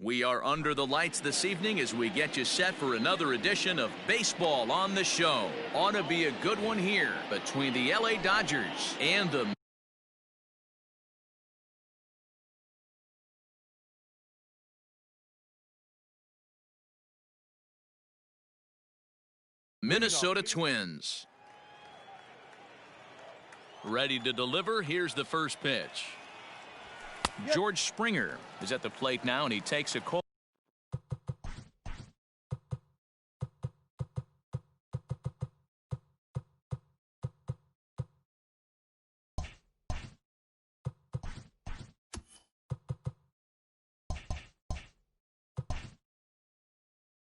We are under the lights this evening as we get you set for another edition of Baseball on the Show. Ought to be a good one here between the LA Dodgers and the Minnesota Twins. Ready to deliver. Here's the first pitch. George Springer is at the plate now, and he takes a cold.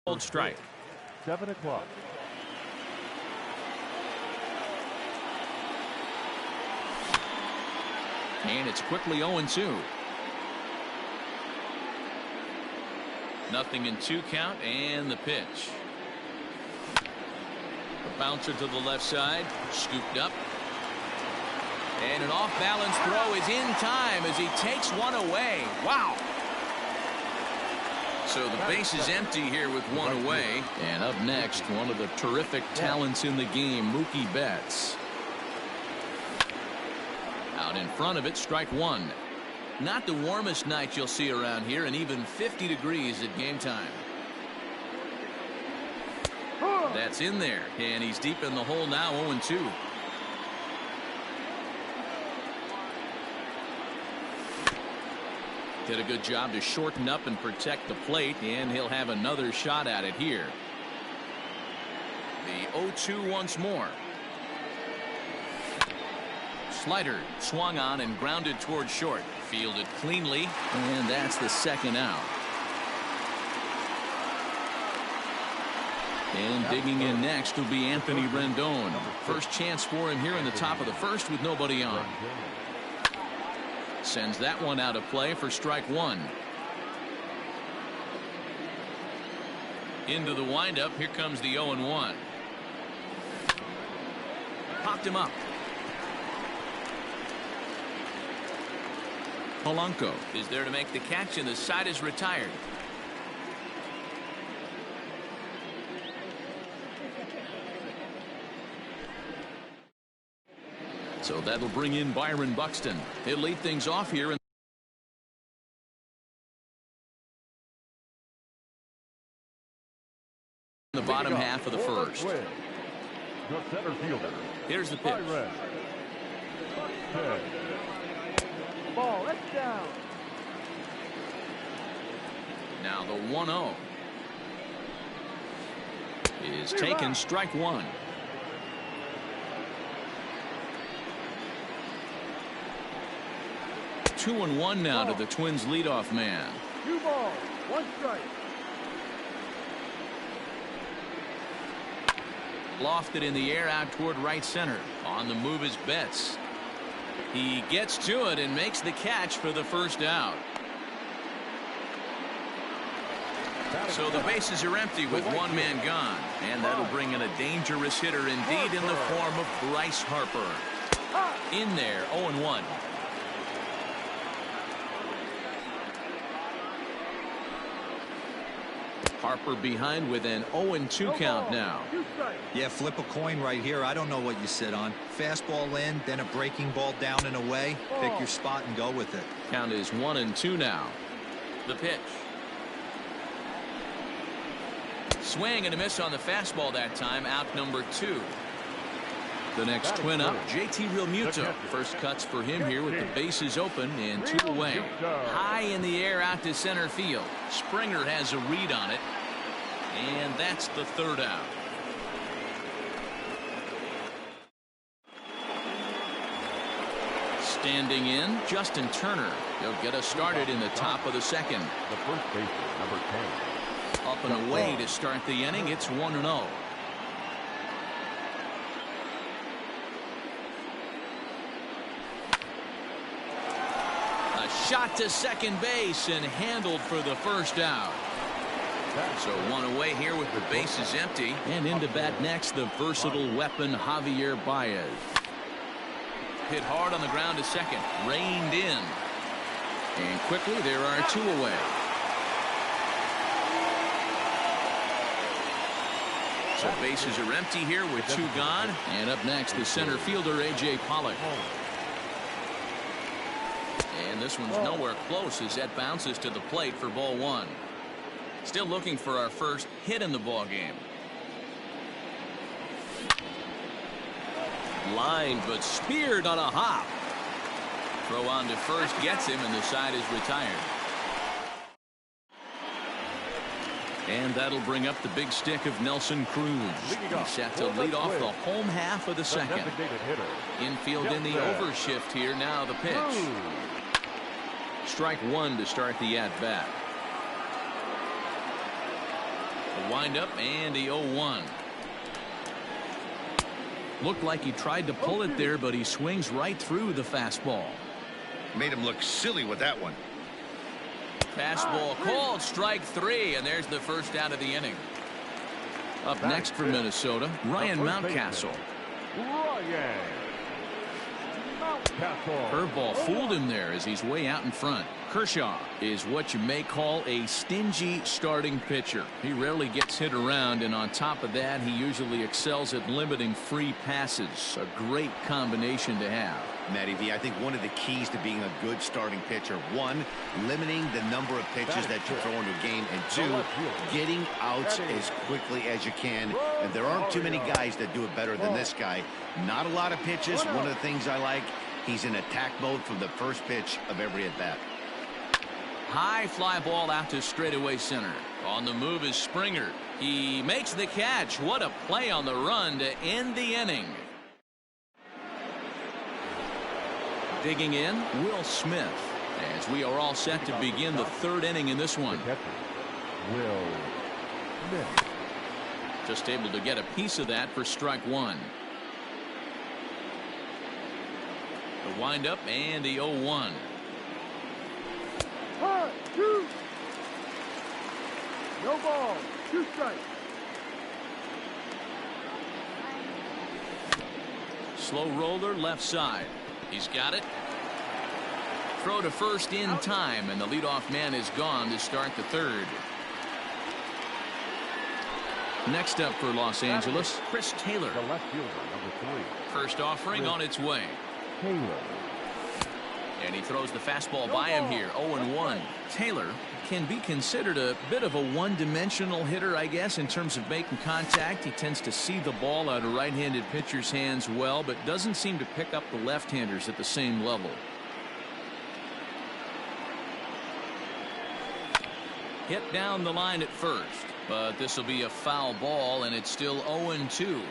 Cold strike. 7 o'clock. And it's quickly 0-2. Nothing in 2 count, and the pitch. A bouncer to the left side, scooped up. And an off-balance throw is in time as he takes one away. Wow. So the base is empty here with one away. And up next, one of the terrific talents in the game, Mookie Betts. Out in front of it, strike one. Not the warmest night you'll see around here, and even 50 degrees at game time. That's in there, and he's deep in the hole now, 0-2. Did a good job to shorten up and protect the plate, and he'll have another shot at it here. The 0-2 once more. Slider swung on and grounded toward short. Fielded cleanly, and that's the second out. And digging in next will be Anthony Rendon. First chance for him here in the top of the first with nobody on. Sends that one out of play for strike one. Into the windup. Here comes the 0-1. Popped him up. Polanco is there to make the catch, and the side is retired. So that'll bring in Byron Buxton. He'll lead things off here in the bottom half of the first. The center fielder. Here's the pitch. Ball, that's down. Now the 1-0 is taken, strike one. Two and one now to the Twins leadoff man. 2 balls, 1 strike. Lofted in the air out toward right center. On the move is Betts. He gets to it and makes the catch for the first out. So the bases are empty with one man gone, and that'll bring in a dangerous hitter indeed in the form of Bryce Harper. In there, 0-1. Harper behind with an 0-2 count now. Yeah, flip a coin right here. I don't know what you sit on. Fastball in, then a breaking ball down and away. Pick your spot and go with it. Count is 1-2 now. The pitch. Swing and a miss on the fastball that time. Out number 2. The next Twin up, JT Realmuto. First cuts for him here with the bases open and 2 away. High in the air out to center field. Springer has a read on it, and that's the third out. Standing in, Justin Turner. He'll get us started in the top of the second. The first baseman, number 10. Up and away to start the inning. It's 1-0. Shot to second base and handled for the first out. So one away here with the bases empty. And into bat next, the versatile weapon Javier Baez. Hit hard on the ground to second. Reined in. And quickly there are 2 away. So bases are empty here with 2 gone. And up next, the center fielder, A.J. Pollock. And this one's nowhere close as that bounces to the plate for ball 1. Still looking for our first hit in the ball game. Line, but speared on a hop. Throw on to first gets him, and the side is retired. And that'll bring up the big stick of Nelson Cruz. He's set to lead off the home half of the second. Infield in the overshift here. Now the pitch. Strike 1 to start the at-bat. A windup and the 0-1. Looked like he tried to pull it there, but he swings right through the fastball. Made him look silly with that one. Fastball called, strike 3, and there's the first out of the inning. Up next for Minnesota, Ryan Mountcastle. Curveball fooled him there as he's way out in front. Kershaw is what you may call a stingy starting pitcher. He rarely gets hit around, and on top of that, he usually excels at limiting free passes. A great combination to have. Matty V, I think one of the keys to being a good starting pitcher, 1, limiting the number of pitches that you throw into a game, and 2, getting outs as quickly as you can. And there aren't too many guys that do it better than this guy. Not a lot of pitches. One of the things I like, he's in attack mode from the first pitch of every at-bat. High fly ball out to straightaway center. On the move is Springer. He makes the catch. What a play on the run to end the inning. Digging in, Will Smith, as we are all set to begin the 3rd inning in this one. Will Smith. Just able to get a piece of that for strike 1. The windup and the 0-1. 1, 2. No ball. 2 strikes. Slow roller left side. He's got it. Throw to first in time, and the leadoff man is gone to start the 3rd. Next up for Los Angeles, Chris Taylor. The left fielder, number 3. First offering on its way. Taylor. And he throws the fastball by him here. 0-1. Taylor can be considered a bit of a one-dimensional hitter, I guess, in terms of making contact. He tends to see the ball out of right-handed pitchers' hands well, but doesn't seem to pick up the left-handers at the same level. Hit down the line at first, but this will be a foul ball, and it's still 0-2.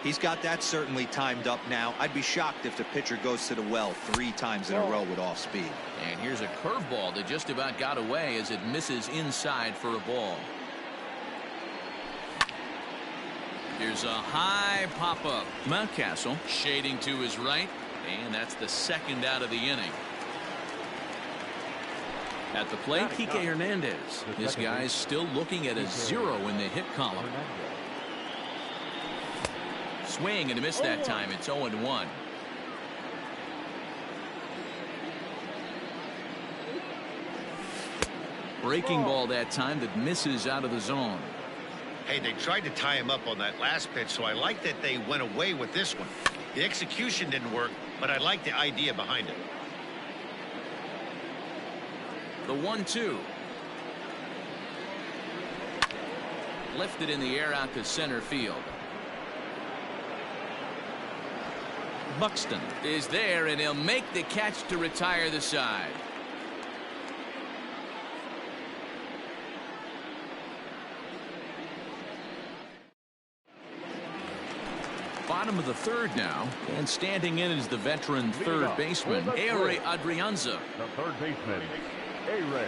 He's got that certainly timed up now. I'd be shocked if the pitcher goes to the well 3 times in a row with off speed. And here's a curveball that just about got away as it misses inside for a ball. Here's a high pop-up. Mountcastle shading to his right, and that's the 2nd out of the inning. At the plate, Kike Hernandez. This guy's still looking at a 0 in the hit column. Swing and a miss that time. It's 0-1. Breaking ball that time that misses out of the zone. Hey, they tried to tie him up on that last pitch, so I like that they went away with this one. The execution didn't work, but I like the idea behind it. The 1-2. Lifted in the air out to center field. Buxton is there, and he'll make the catch to retire the side. Bottom of the 3rd now, and standing in is the veteran 3rd baseman, Ehire Adrianza. The 3rd baseman, Ehire.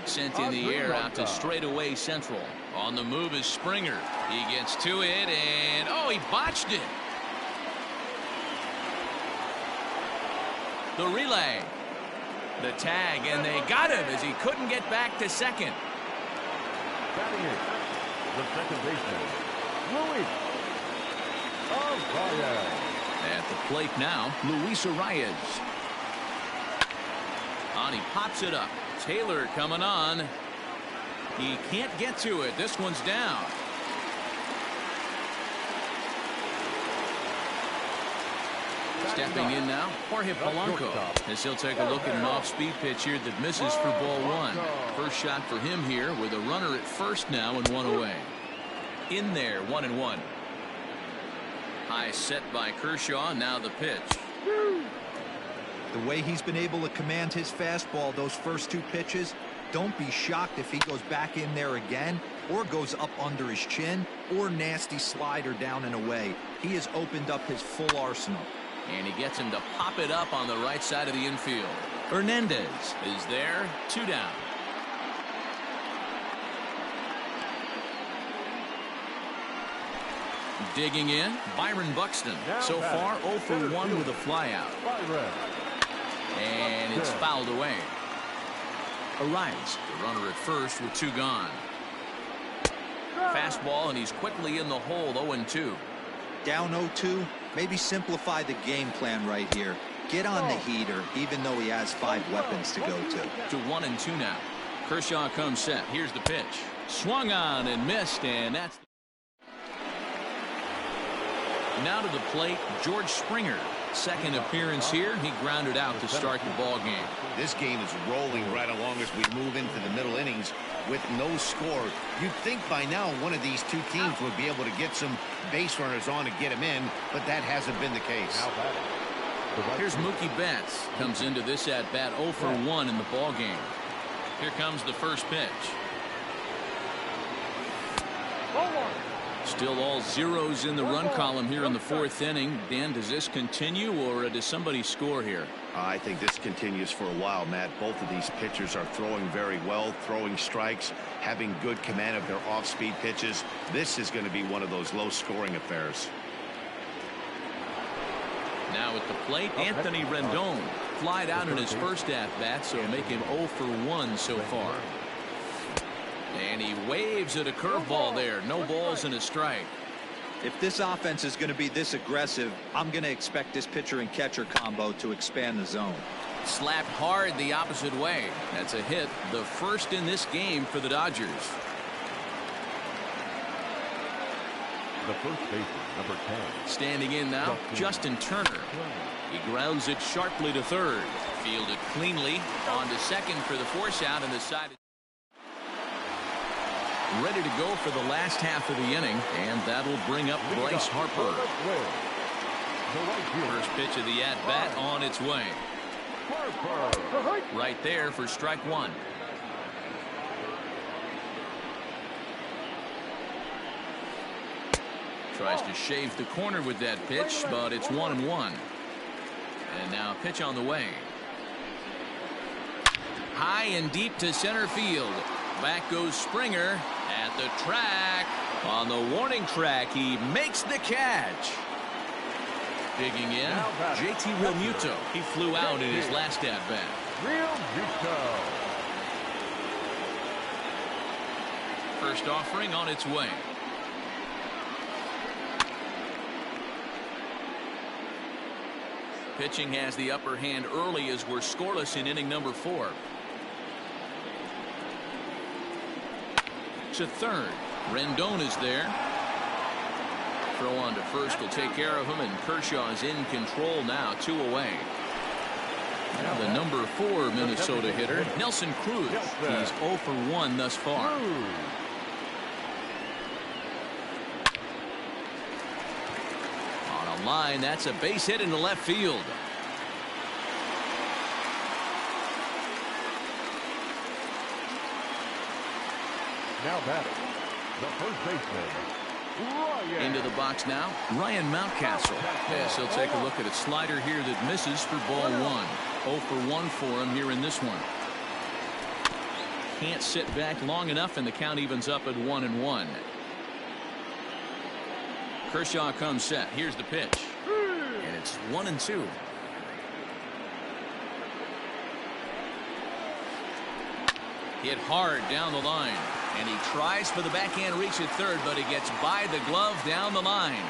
Sent in the air out to straightaway central. On the move is Springer. He gets to it, and oh, he botched it. The relay, the tag, and they got him as he couldn't get back to second. Batting it, the 2nd baseman, Luis Arraez. At the plate now, Luis Arraez. On, he pops it up. Taylor coming on. He can't get to it. This one's down. Stepping in now, Jorge Polanco, as he'll take a look at an off-speed pitch here that misses for ball one. First shot for him here with a runner at first now and one away. In there, 1-1. High set by Kershaw, now the pitch. The way he's been able to command his fastball those first two pitches, don't be shocked if he goes back in there again or goes up under his chin or nasty slider down and away. He has opened up his full arsenal. And he gets him to pop it up on the right side of the infield. Hernandez is there, 2 down. Digging in, Byron Buxton. So far 0 for 1 with a flyout. And it's fouled away. Arrives, the runner at first with 2 gone. Fastball, and he's quickly in the hole, 0-2. Down 0-2, maybe simplify the game plan right here. Get on the heater, even though he has 5 weapons to go to. To 1-2 now. Kershaw comes set. Here's the pitch. Swung on and missed, and that's... Now to the plate, George Springer. Second appearance here. He grounded out to start the ball game. This game is rolling right along as we move into the middle innings with no score. You'd think by now one of these two teams would be able to get some base runners on and get them in, but that hasn't been the case. Here's Mookie Betts. Comes into this at bat 0 for 1 in the ball game. Here comes the first pitch. Still all zeros in the run column here in the 4th inning. Dan, does this continue, or does somebody score here? I think this continues for a while, Matt. Both of these pitchers are throwing very well, throwing strikes, having good command of their off-speed pitches. This is going to be one of those low-scoring affairs. Now at the plate, Anthony Rendon. Flied out in his first at-bat, so make him 0 for 1 so far. And he waves at a curveball there. No balls and a strike. If this offense is going to be this aggressive, I'm going to expect this pitcher and catcher combo to expand the zone. Slapped hard the opposite way. That's a hit, the first in this game for the Dodgers. The first baseman, number 10. Standing in now, Justin Turner. He grounds it sharply to third. Fielded cleanly. On to second for the force out, and the side ready to go for the last half of the inning, and that'll bring up Bryce Harper. First pitch of the at-bat on its way. Right there for strike 1. Tries to shave the corner with that pitch, but it's 1-1. And now a pitch on the way. High and deep to center field. Back goes Springer at the track. On the warning track, he makes the catch. Digging in, JT Realmuto. He flew out in his last at-bat. Realmuto. First offering on its way. Pitching has the upper hand early as we're scoreless in inning number 4. To third. Rendon is there. Throw on to first will take care of him, and Kershaw is in control now, 2 away. Now the number 4 Minnesota hitter, Nelson Cruz. He's 0 for 1 thus far. On a line, that's a base hit into left field. Now batting, the first baseman, Ryan. Into the box now, Ryan Mountcastle. Yes, he'll take a look at a slider here that misses for ball 1. 0 for 1 for him here in this one. Can't sit back long enough, and the count evens up at 1-1. Kershaw comes set. Here's the pitch. And it's 1-2. Hit hard down the line. And he tries for the backhand reach at third, but he gets by the glove down the line.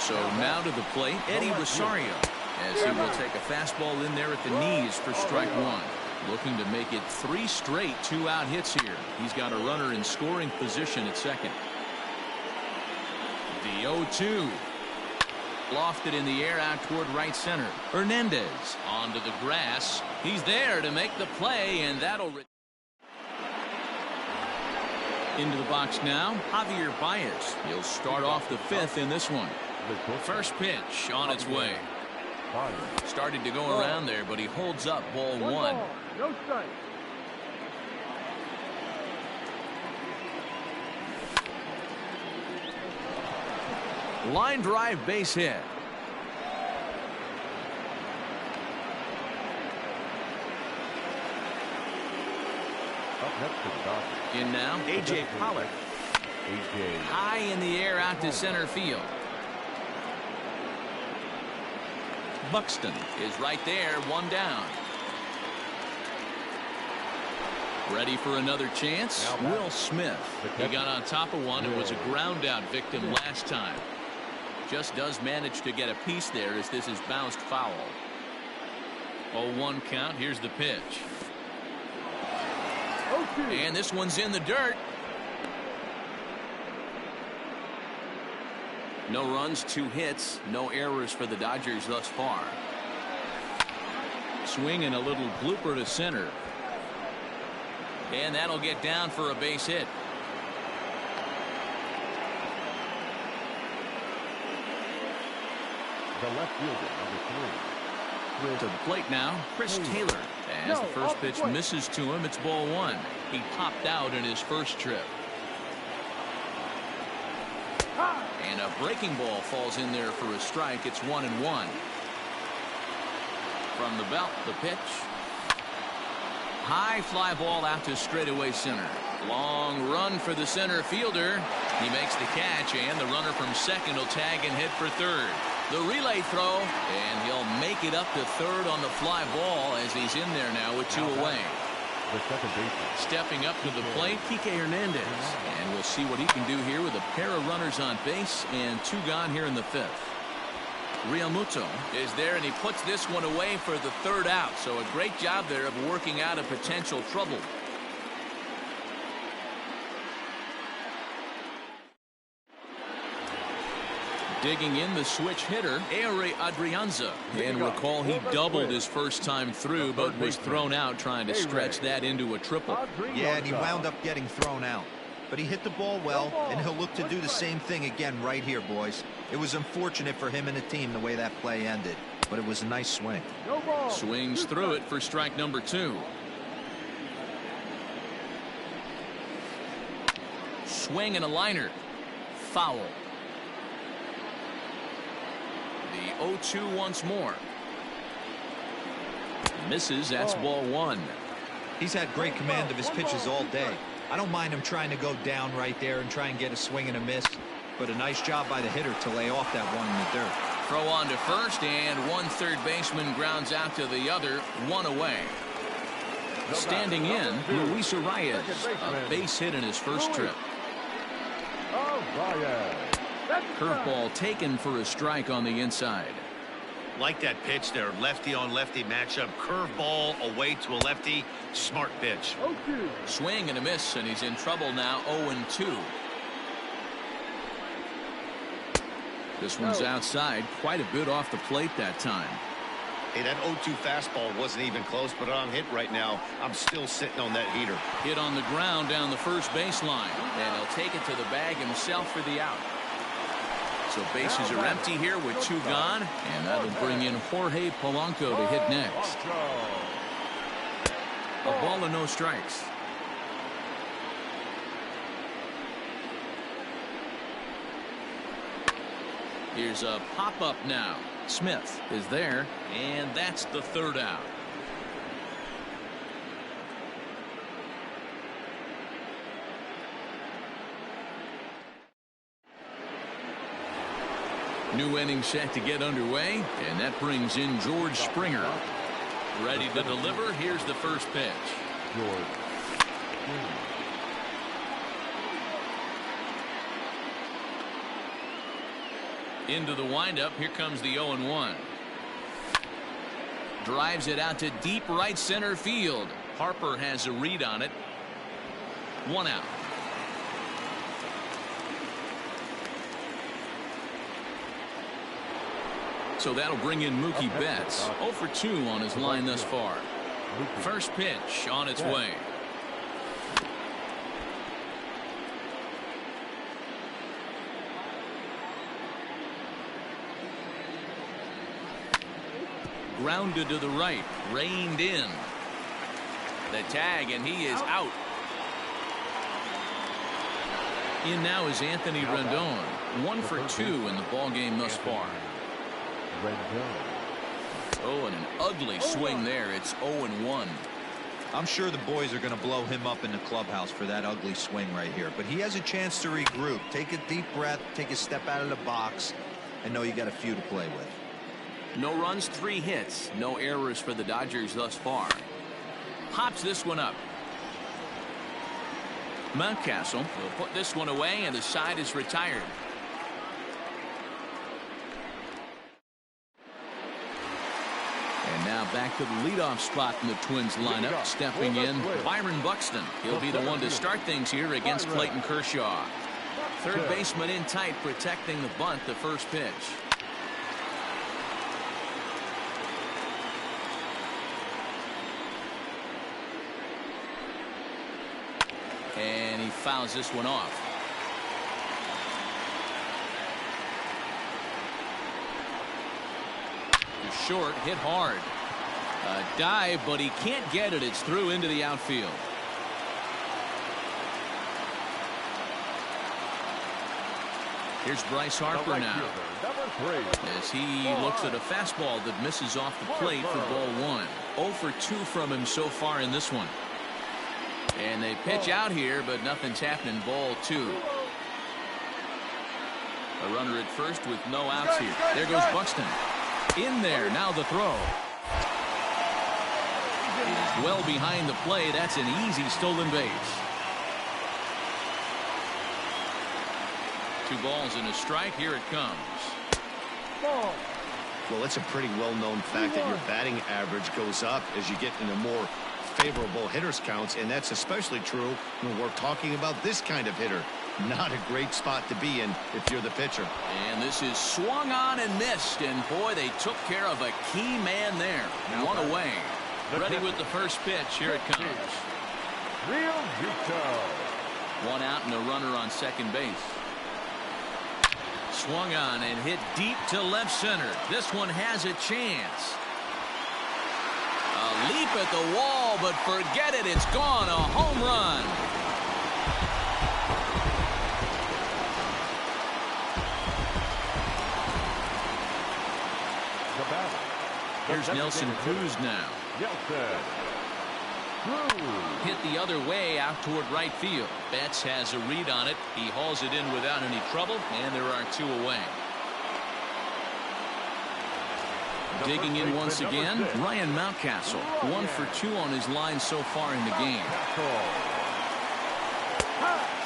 So now to the plate, Eddie Rosario, as he will take a fastball in there at the knees for strike 1. Looking to make it 3 straight 2-out hits here. He's got a runner in scoring position at second. The 0-2. Lofted in the air out toward right center. Hernandez onto the grass. He's there to make the play, and that'll... Into the box now, Javier Baez. He'll start off the fifth in this one. First pitch on its way. Started to go around there, but he holds up ball one. No strike. Line drive base hit. Up next to the Dodgers. In now, A.J. Pollock. A.J. High in the air out to center field. Buxton is right there, one down. Ready for another chance? Will Smith. He got on top of one and was a ground out victim last time. Just does manage to get a piece there as this is bounced foul. 0-1 count. Here's the pitch. And this one's in the dirt. No runs, 2 hits, no errors for the Dodgers thus far. Swing and a little blooper to center. And that'll get down for a base hit. The left fielder, number 3. To the plate now, Chris Taylor. As the first pitch misses to him, it's ball one. He popped out in his first trip. And a breaking ball falls in there for a strike. It's 1-1. From the belt, the pitch. High fly ball out to straightaway center. Long run for the center fielder. He makes the catch, and the runner from second will tag and hit for third. The relay throw, and he'll make it up to third on the fly ball as he's in there now with 2 away. The second baseman. Stepping up to the plate, Kike Hernandez. And we'll see what he can do here with a pair of runners on base and 2 gone here in the 5th. Real Muto is there, and he puts this one away for the 3rd out. So a great job there of working out a potential trouble. Digging in the switch hitter, Ehire Adrianza. And recall he doubled his first time through, but was thrown out trying to stretch that into a triple. Yeah, and he wound up getting thrown out. But he hit the ball well, and he'll look to do the same thing again right here, boys. It was unfortunate for him and the team the way that play ended, but it was a nice swing. Swings through it for strike number 2. Swing and a liner. Foul. The 0-2 once more. Misses. That's ball one. He's had great command of his pitches all day. I don't mind him trying to go down right there and try and get a swing and a miss, but a nice job by the hitter to lay off that one in the dirt. Throw on to first, and one third baseman grounds out to the other, 1 away. Standing in, Luis Arias, a base hit in his first trip. Curveball taken for a strike on the inside. Like that pitch there, lefty on lefty matchup. Curveball away to a lefty. Smart pitch. Swing and a miss, and he's in trouble now. 0-2. This one's outside, quite a bit off the plate that time. Hey, that 0-2 fastball wasn't even close, but on hit right now. I'm still sitting on that heater. Hit on the ground down the first baseline, and he'll take it to the bag himself for the out. So bases are empty here with 2 gone, and that'll bring in Jorge Polanco to hit next. A ball and no strikes. Here's a pop-up now. Smith is there, and that's the 3rd out. New inning set to get underway, and that brings in George Springer. Ready to deliver. Here's the first pitch. George. Into the windup. Here comes the 0-1. Drives it out to deep right center field. Harper has a read on it. 1 out. So that'll bring in Mookie Betts. 0 for 2 on his line thus far. First pitch on its way. Grounded to the right, reined in. The tag, and he is out. In now is Anthony Rendon. 1 for 2 in the ball game thus far. Oh, and an ugly swing there. It's 0-1. I'm sure the boys are going to blow him up in the clubhouse for that ugly swing right here. But he has a chance to regroup. Take a deep breath, take a step out of the box, and know you got a few to play with. No runs, 3 hits. No errors for the Dodgers thus far. Pops this one up. Mountcastle will put this one away, and the side is retired. And now back to the leadoff spot in the Twins lineup. Stepping in, Byron Buxton. He'll be the one to start things here against Clayton Kershaw. Third baseman in tight, protecting the bunt, the first pitch. And he fouls this one off. Short, hit hard. A dive, but he can't get it. It's through into the outfield. Here's Bryce Harper now, as he looks at a fastball that misses off the plate for ball 1. 0 for 2 from him so far in this one. And they pitch out here, but nothing's happening. Ball 2. A runner at first with no outs here. There goes Buxton. In there, now the throw. It is well behind the play. That's an easy stolen base. 2 balls and a strike. Here it comes. Well, it's a pretty well-known fact that your batting average goes up as you get into more favorable hitters counts, and that's especially true when we're talking about this kind of hitter. Not a great spot to be in if you're the pitcher. And this is swung on and missed, and boy, they took care of a key man there. One away. Ready with the first pitch. Here it comes. One out and a runner on second base. Swung on and hit deep to left center. This one has a chance. A leap at the wall, but forget it. It's gone. A home run. Here's Nelson Cruz now. Hit the other way out toward right field. Betts has a read on it. He hauls it in without any trouble, and there are 2 away. Digging in once again, Ryan Mountcastle. 1 for 2 on his line so far in the game.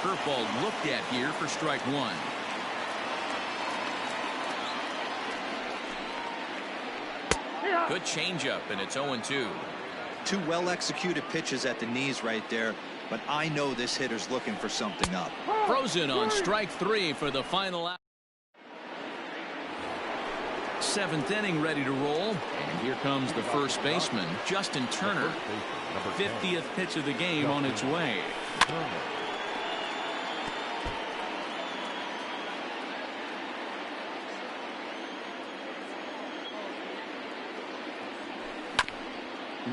Curveball looked at here for strike 1. Good changeup, and it's 0-2. 2 well-executed pitches at the knees right there, but I know this hitter's looking for something up. Frozen on strike 3 for the final out. 7th inning ready to roll, and here comes the first baseman, Justin Turner. 50th pitch of the game on its way.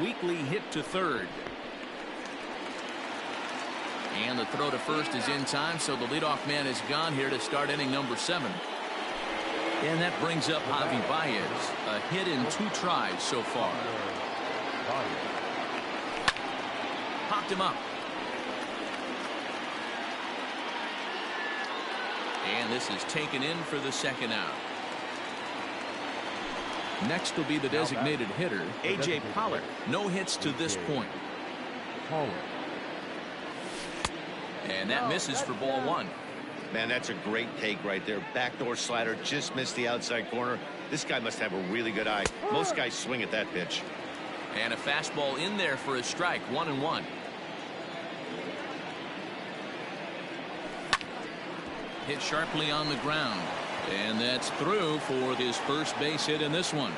Weekly hit to third. And the throw to first is in time, so the leadoff man is gone here to start inning number 7. And that brings up Javi Baez. A hit in 2 tries so far. Popped him up. And this is taken in for the second out. Next will be the designated hitter, A.J. Pollock. No hits to this point. And that misses for ball 1. Man, that's a great take right there. Backdoor slider just missed the outside corner. This guy must have a really good eye. Most guys swing at that pitch. And a fastball in there for a strike. 1-1. Hit sharply on the ground. And that's through for his first base hit in this one.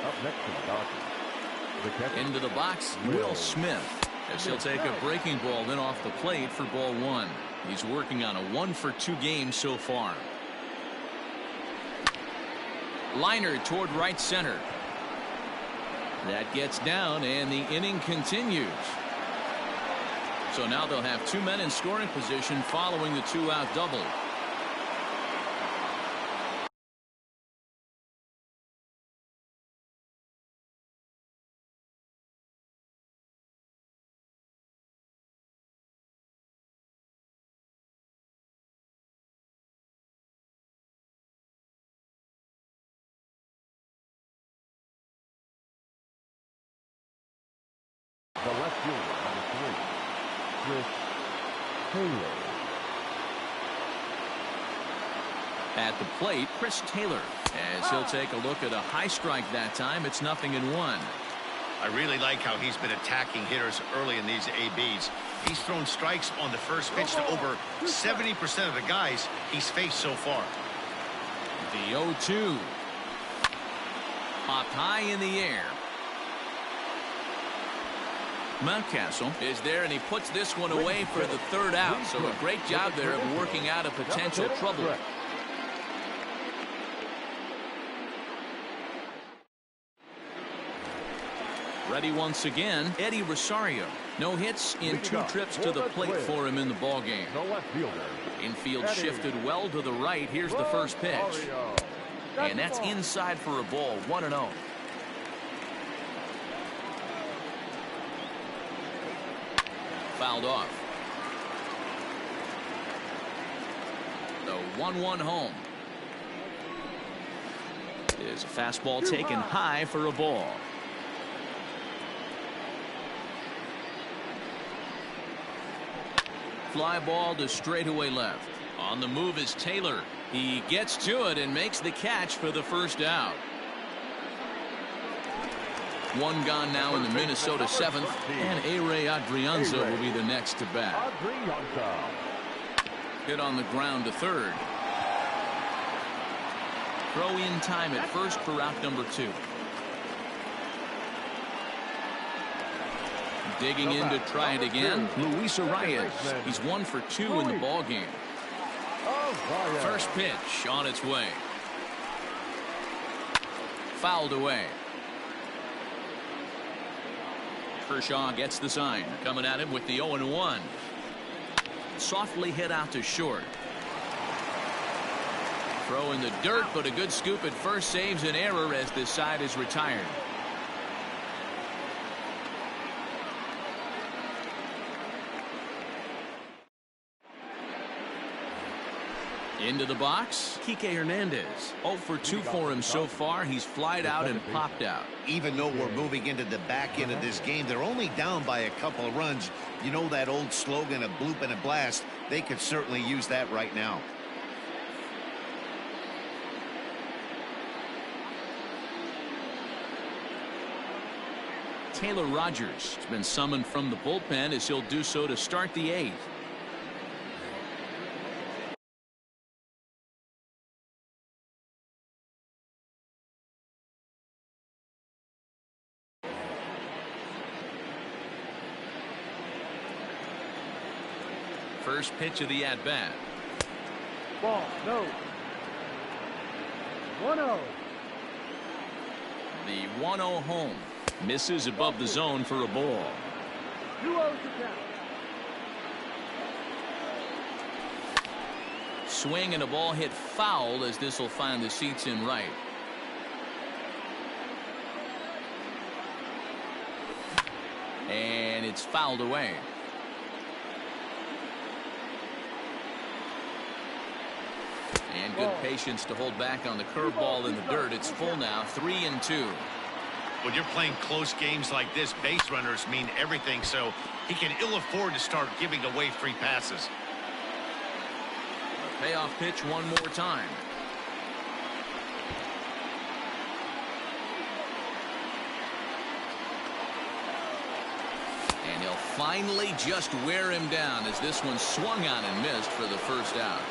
Up next to the Dodgers, the catcher. Into the box, Will Smith, as he'll take a breaking ball then off the plate for ball one. He's working on a 1-for-2 game so far. Liner toward right center. That gets down, and the inning continues. So now they'll have two men in scoring position following the two-out double. The left fielder, number 3, Chris Taylor. At the plate, Chris Taylor, as he'll take a look at a high strike that time. It's 0-1. I really like how he's been attacking hitters early in these ABs. He's thrown strikes on the first pitch to over 70% of the guys he's faced so far. The 0-2. Popped high in the air. Mountcastle is there, and he puts this one away for the third out. So a great job there of working out a potential trouble. Ready once again, Eddie Rosario. No hits in 2 trips to the plate for him in the ballgame. The left fielder. Infield shifted well to the right. Here's the first pitch. And that's inside for a ball, 1-0. Fouled off. The 1-1 home. Is a fastball taken high for a ball. Fly ball to straightaway left. On the move is Taylor. He gets to it and makes the catch for the first out. One gone now in the Minnesota 7th, and A-Ray Adrianza will be the next to bat. Hit on the ground to third. Throw in time at first for out number 2. Digging in to try it again, Luis Arias. He's 1 for 2 in the ball game. First pitch on its way. Fouled away. Kershaw gets the sign. Coming at him with the 0-1. Softly hit out to short. Throw in the dirt, but a good scoop at first saves an error as this side is retired. Into the box, Kike Hernandez. 0 for 2 for him so far. He's flied out and popped out. Even though we're moving into the back end of this game, they're only down by a couple of runs. You know that old slogan, a bloop and a blast. They could certainly use that right now. Taylor Rogers has been summoned from the bullpen as he'll do so to start the 8th. First pitch of the at-bat. Ball, no. 1-0. The 1-0 home. Misses above the zone for a ball. 2-0 to count. Swing and a ball hit foul as this will find the seats in right. And it's fouled away. And good patience to hold back on the curveball in the dirt. It's full now, 3-2. When you're playing close games like this, base runners mean everything, so he can ill afford to start giving away free passes. A payoff pitch one more time. And He'll finally just wear him down as this one swung on and missed for the first out.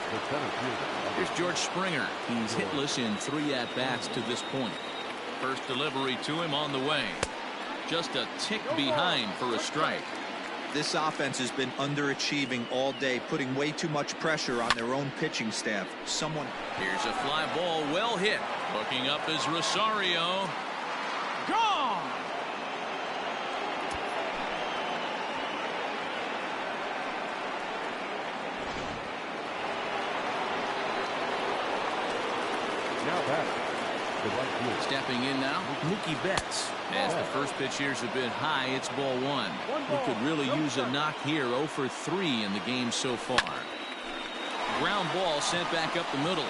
Here's George Springer. He's hitless in 3 at-bats to this point. First delivery to him on the way. Just a tick behind for a strike. This offense has been underachieving all day, putting way too much pressure on their own pitching staff. Here's a fly ball, well hit. Looking up is Rosario. Gone! Now back. Stepping in now, Mookie Betts. As the first pitch here's a bit high, it's ball 1. He could really use a knock here. 0 for 3 in the game so far. Ground ball sent back up the middle.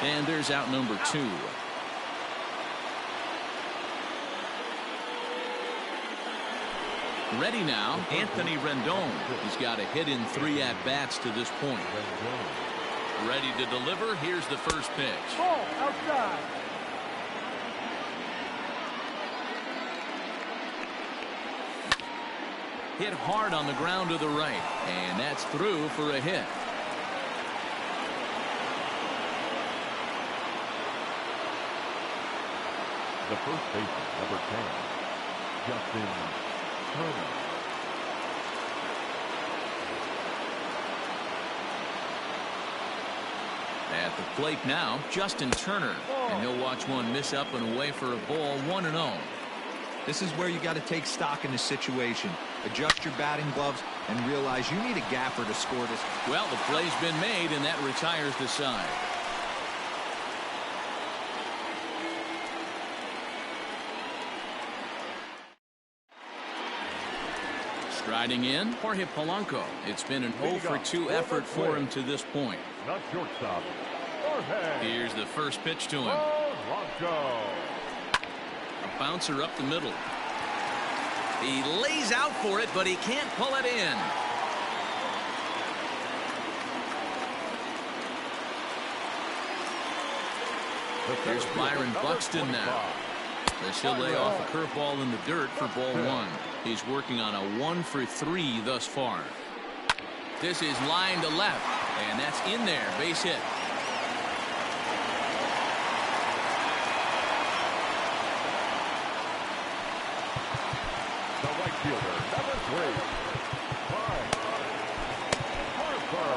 And there's out number 2. Ready now, Anthony Rendon. He's got a hit in 3 at-bats to this point. Ready to deliver. Here's the first pitch. Ball outside. Hit hard on the ground to the right. And that's through for a hit. The first baseman, number 10, Justin Turner. At the plate now, Justin Turner. And he'll watch one miss up and away for a ball, 1-0. This is where you got to take stock in the situation. Adjust your batting gloves and realize you need a gaffer to score this. Well, the play's been made, and that retires the side. Striding in, Jorge Polanco. It's been an 0 for 2 effort for him to this point. Not shortstop. Jorge. Here's the first pitch to him. Polanco. A bouncer up the middle. He lays out for it, but he can't pull it in. Here's Byron Buxton now. As he'll lay off a curveball in the dirt for ball 1. He's working on a 1 for 3 thus far. This is line to left, and that's in there. Base hit. The right fielder, number 3, Harper.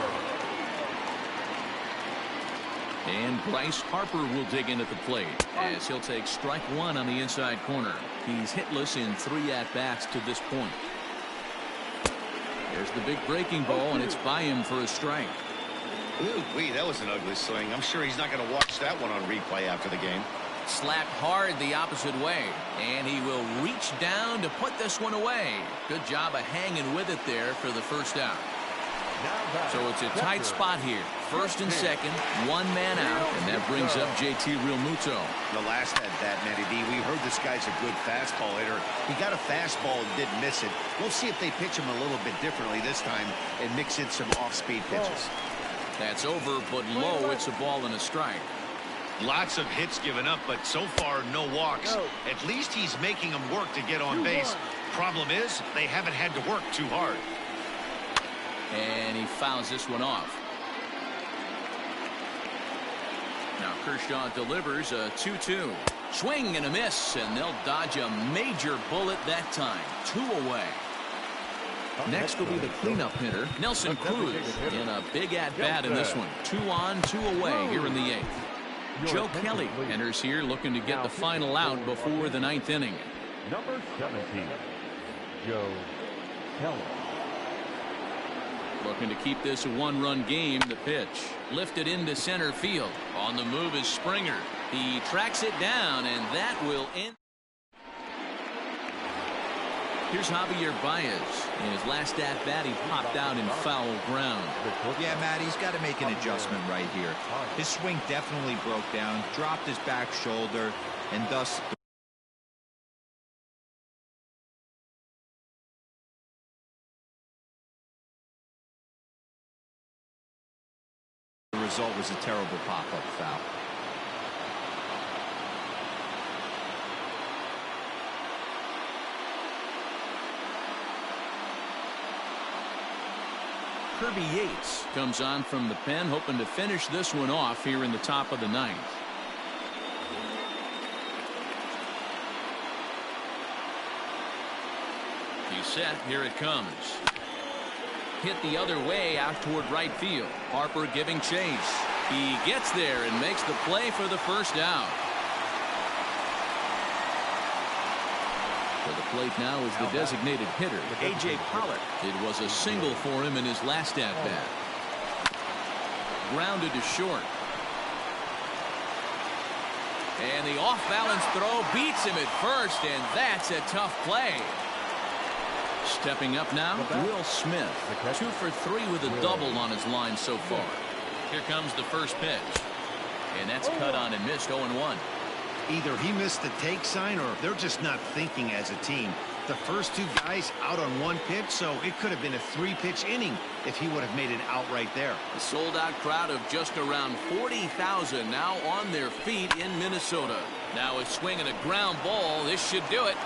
And Bryce Harper will dig in at the plate as he'll take strike 1 on the inside corner. He's hitless in 3 at-bats to this point. There's the big breaking ball, and it's by him for a strike. Ooh-wee, that was an ugly swing. I'm sure he's not going to watch that one on replay after the game. Slapped hard the opposite way, and he will reach down to put this one away. Good job of hanging with it there for the first out. So it's a tight spot here. First and second, 1 man out, and that brings up JT Realmuto. The last at that, Matty D, we heard this guy's a good fastball hitter. He got a fastball and didn't miss it. We'll see if they pitch him a little bit differently this time and mix in some off-speed pitches. That's over, but low. It's a ball and a strike. Lots of hits given up, but so far no walks. At least he's making them work to get on base. Problem is, they haven't had to work too hard. And he fouls this one off. Now Kershaw delivers a 2-2. Swing and a miss, and they'll dodge a major bullet that time. 2 away. Next will be the cleanup hitter, Nelson Cruz, in a big at-bat in this one. 2 on, 2 away here in the 8th. Joe Kelly enters here looking to get the final out before the 9th inning. Number 17, Joe Kelly. Looking to keep this a 1-run game. The pitch lifted into center field. On the move is Springer. He tracks it down, and that will end. Here's Javier Baez. In his last at-bat, he popped out in foul ground. Yeah, Matt, he's got to make an adjustment right here. His swing definitely broke down, dropped his back shoulder, and thus the result was a terrible pop-up foul. Kirby Yates comes on from the pen, hoping to finish this one off here in the top of the ninth. He's set. Here it comes. Hit the other way out toward right field. Harper giving chase. He gets there and makes the play for the first out. For the plate now is the designated hitter, A.J. Pollock. It was a single for him in his last at-bat. Grounded to short. And the off-balance throw beats him at first, and that's a tough play. Stepping up now, Will Smith. 2 for 3 with a double on his line so far. Here comes the first pitch. And that's cut on and missed 0-1. Either he missed the take sign or they're just not thinking as a team. The first two guys out on one pitch, so it could have been a 3-pitch inning if he would have made it out right there. A sold-out crowd of just around 40,000 now on their feet in Minnesota. Now a swing and a ground ball. This should do it.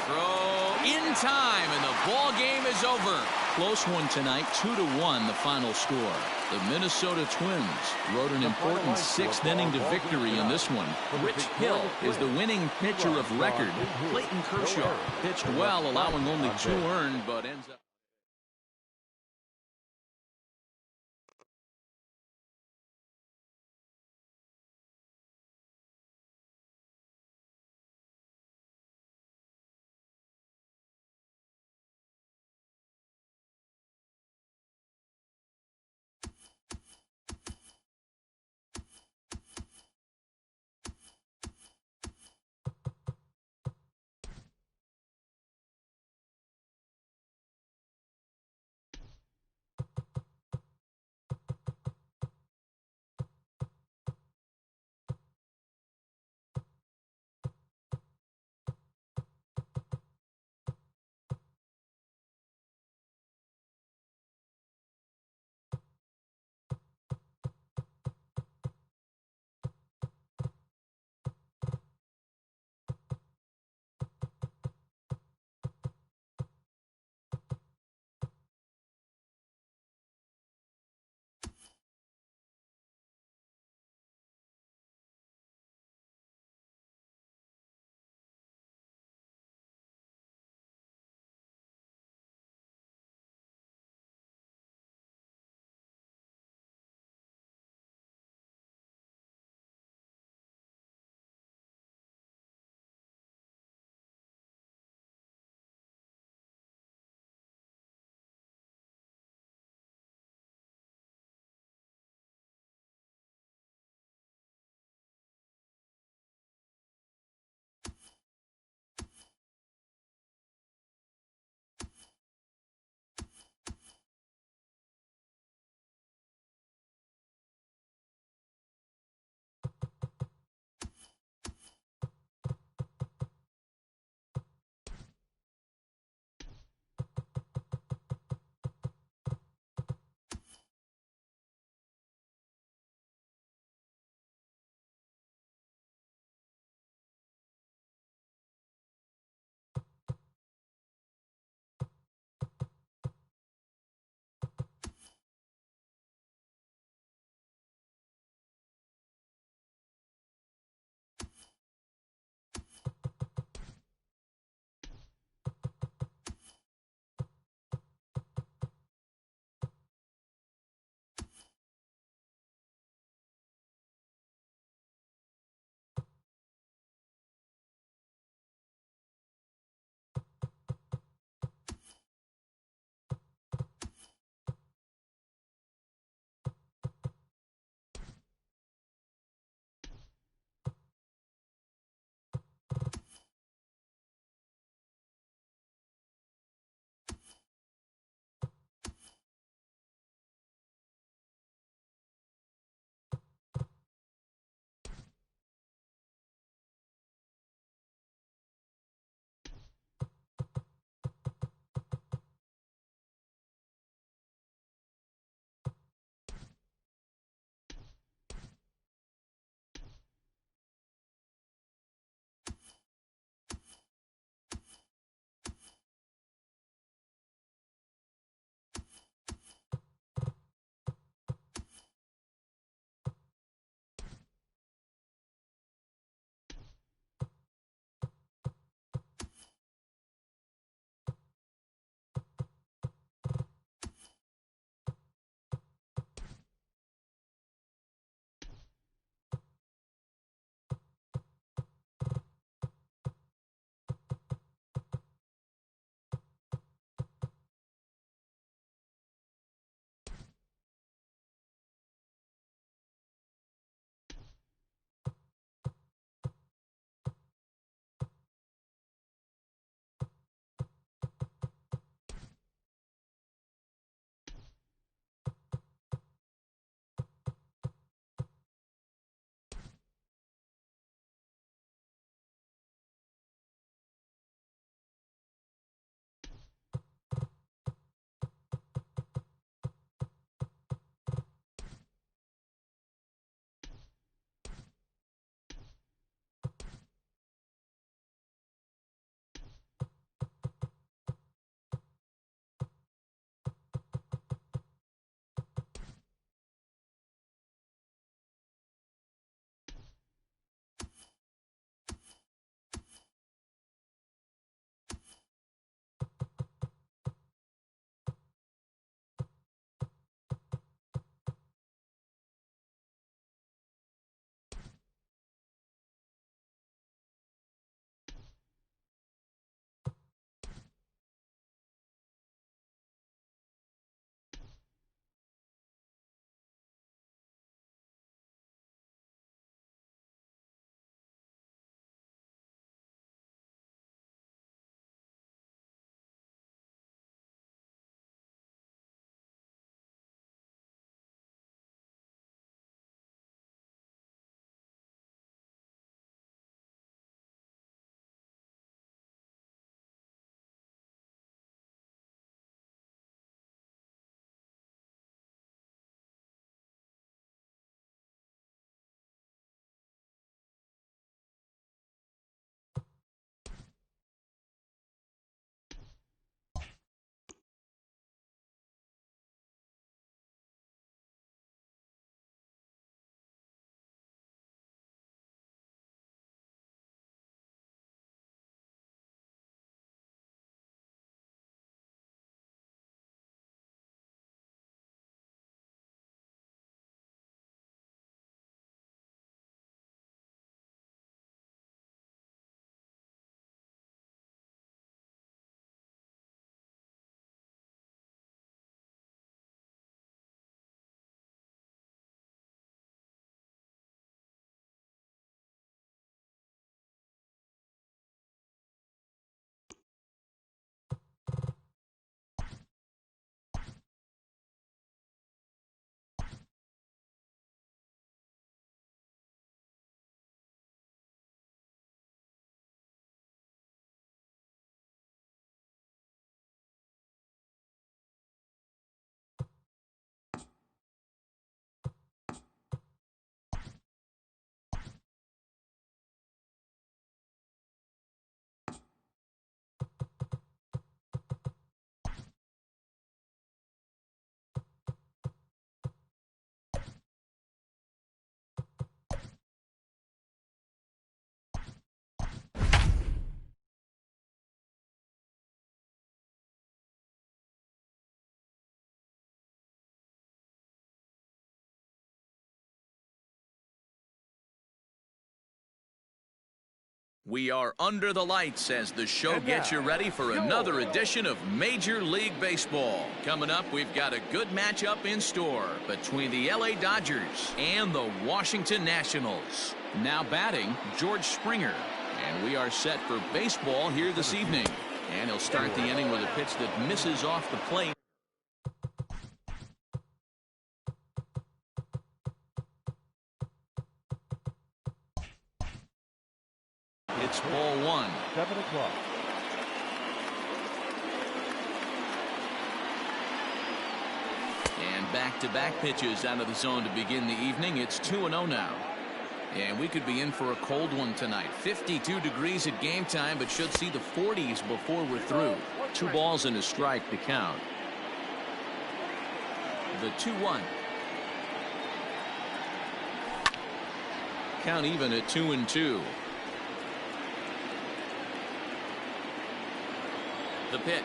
Throw in time, and the ball game is over. Close one tonight, 2-1 the final score. The Minnesota Twins rode an important 6th inning to victory in this one. Rich Hill is the winning pitcher of record. Clayton Kershaw pitched well, allowing only 2 earned, but ends up We are under the lights as the show gets you ready for another edition of Major League Baseball. Coming up, we've got a good matchup in store between the LA Dodgers and the Washington Nationals. Now batting, George Springer. And we are set for baseball here this evening. And he'll start the inning with a pitch that misses off the plate. It's ball one. 7 o'clock. And back-to-back pitches out of the zone to begin the evening. It's 2-0 now. And we could be in for a cold one tonight. 52 degrees at game time, but should see the 40s before we're through. 2 balls and a strike to count. The 2-1. Count even at 2-2. The pitch.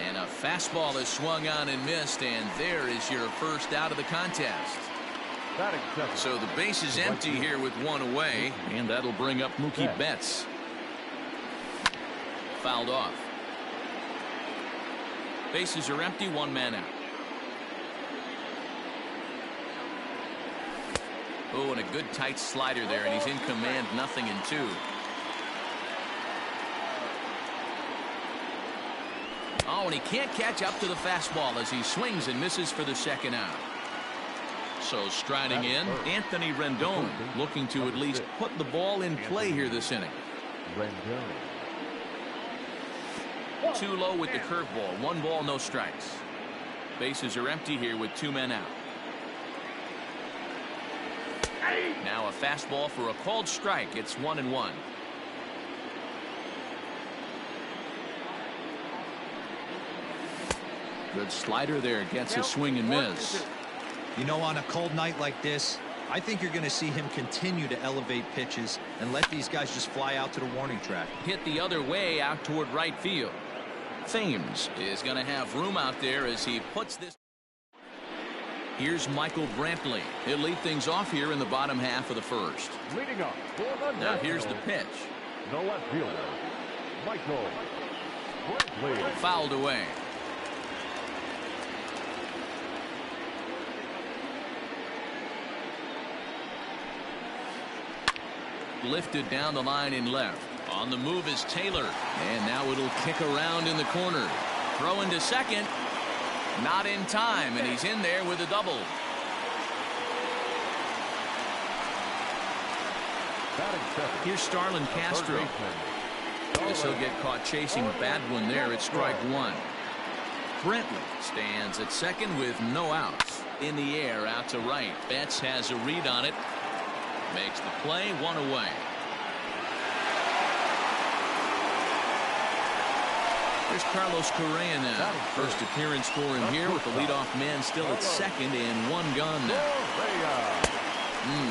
And a fastball is swung on and missed, and there is your first out of the contest. So the base is empty here with 1 away, and that'll bring up Mookie Betts. Fouled off. Bases are empty, 1 man out. Oh, and a good tight slider there, and he's in command, 0-2. Oh, and he can't catch up to the fastball as he swings and misses for the second out. So striding in, Anthony Rendon, looking to at least put the ball in play here this inning. Too low with the curveball. 1 ball, no strikes. Bases are empty here with 2 men out. Now a fastball for a called strike. It's 1-1. Good slider there, gets a swing and miss. You know, on a cold night like this, I think you're going to see him continue to elevate pitches and let these guys just fly out to the warning track. Hit the other way out toward right field. Thames is going to have room out there as he puts this. Here's Michael Brantley. He'll lead things off here in the bottom half of the first. Leading up for the Now here's the pitch. The left fielder, Michael Brantley. Fouled away. Lifted down the line in left. On the move is Taylor. And now it'll kick around in the corner. Throw into second. Not in time, and he's in there with a double. Here's Starlin Castro. Guess he'll get caught chasing a bad one there at strike 1. Brantley stands at second with no outs. In the air out to right. Betts has a read on it. Makes the play, 1 away. There's Carlos Correa now. First appearance for him here with the leadoff man still at second and 1 gone now.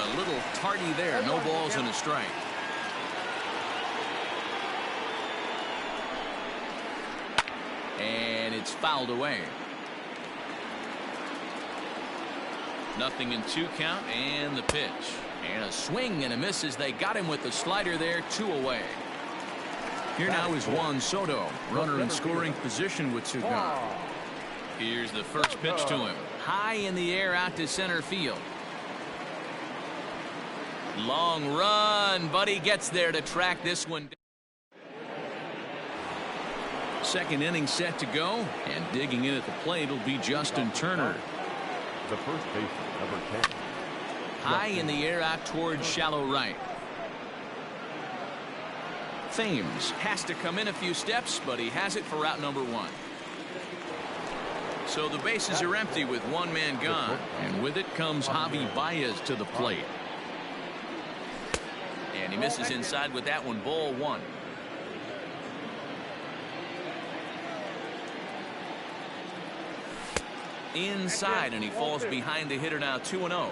A little tardy there. No balls and a strike. And it's fouled away. 0-2 count and the pitch. And a swing and a miss as they got him with the slider there. 2 away. Here now is Juan Soto, runner in scoring position with 2 gone. Here's the first pitch to him. High in the air out to center field. Long run, but he gets there to track this one. Second inning set to go, and digging in at the plate will be Justin Turner. The first baseman, number 10. High in the air out towards shallow right. Thames has to come in a few steps, but he has it for out number 1. So the bases are empty with 1 man gone, and with it comes Javi Baez to the plate. And he misses inside with that one. Ball 1. Inside, and he falls behind the hitter now. 2-0.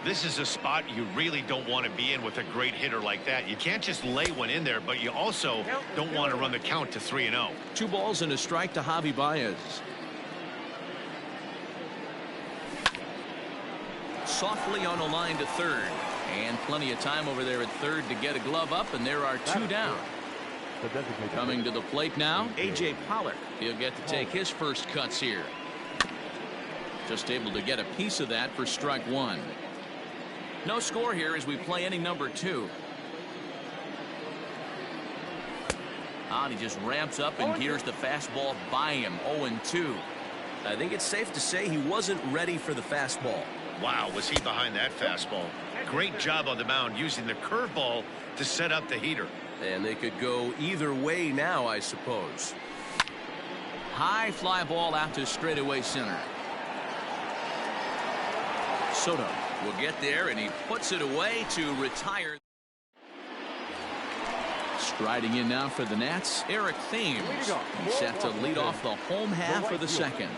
This is a spot you really don't want to be in with a great hitter like that. You can't just lay one in there, but you also don't want to run the count to 3-0. 2 balls and a strike to Javi Baez. Softly on a line to third. And plenty of time over there at third to get a glove up, and there are two down. Coming to the plate now, A.J. Pollock. He'll get to take his first cuts here. Just able to get a piece of that for strike one. No score here as we play inning number 2. And he just ramps up and gears the fastball by him. 0-2. I think it's safe to say he wasn't ready for the fastball. Wow, was he behind that fastball. Great job on the mound using the curveball to set up the heater. And they could go either way now, I suppose. High fly ball out to straightaway center. Soto will get there, and he puts it away to retire. Striding in now for the Nats, Eric Thames. He's set to lead off the home half of the second.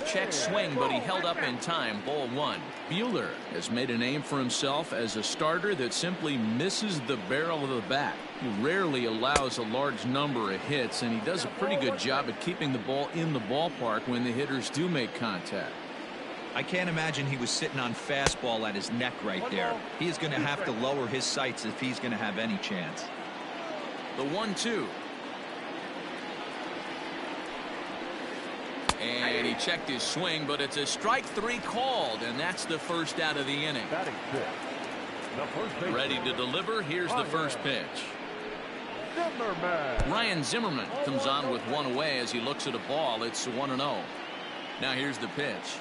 Check swing, but he held up in time. Ball one. Buehler has made a name for himself as a starter that simply misses the barrel of the bat. He rarely allows a large number of hits, and he does a pretty good job at keeping the ball in the ballpark when the hitters do make contact. I can't imagine he was sitting on fastball at his neck right there. He is going to have to lower his sights if he's going to have any chance. The 1-2. And he checked his swing, but it's a strike 3 called, and that's the first out of the inning. Ready to deliver. Here's the first pitch. Ryan Zimmerman comes on with one away as he looks at a ball. It's 1-0. Now here's the pitch.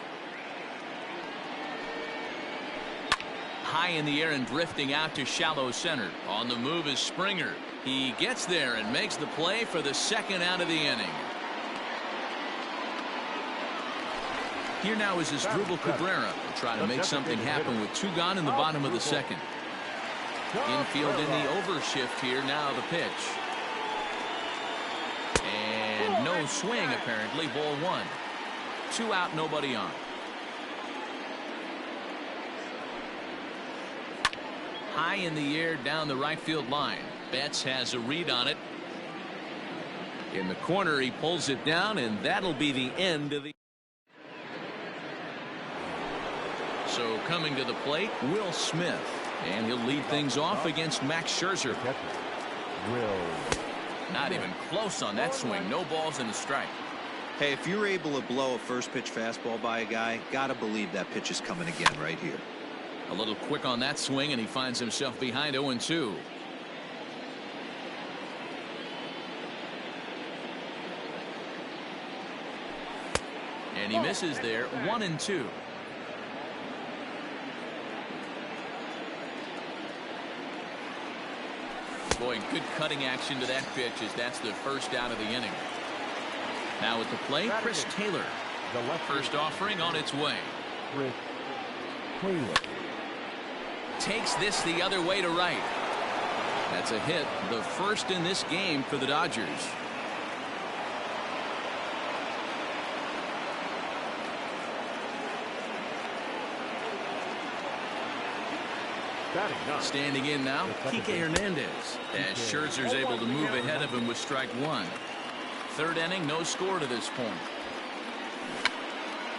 High in the air and drifting out to shallow center. On the move is Springer. He gets there and makes the play for the second out of the inning. Here now is Asdrubal Cabrera. Will try to make something happen with 2 gone in the bottom of the second. Infield in the overshift here. Now the pitch. And no swing apparently. Ball 1. 2 out, nobody on. High in the air down the right field line. Betts has a read on it. In the corner, he pulls it down, and that'll be the end of the. So coming to the plate, Will Smith, and he'll lead things off against Max Scherzer. Not even close on that swing. No balls and a strike. Hey, if you're able to blow a first pitch fastball by a guy, gotta believe that pitch is coming again right here. A little quick on that swing, and he finds himself behind 0-2. And he misses there. 1-2. Boy, good cutting action to that pitch as that's the first out of the inning. Now at the plate, Chris Taylor. First offering on its way. Chris Taylor takes this the other way to right. That's a hit, the first in this game for the Dodgers. Standing in now, Kike Hernandez, as Scherzer's able to move ahead of him with strike 1. Third inning, no score to this point.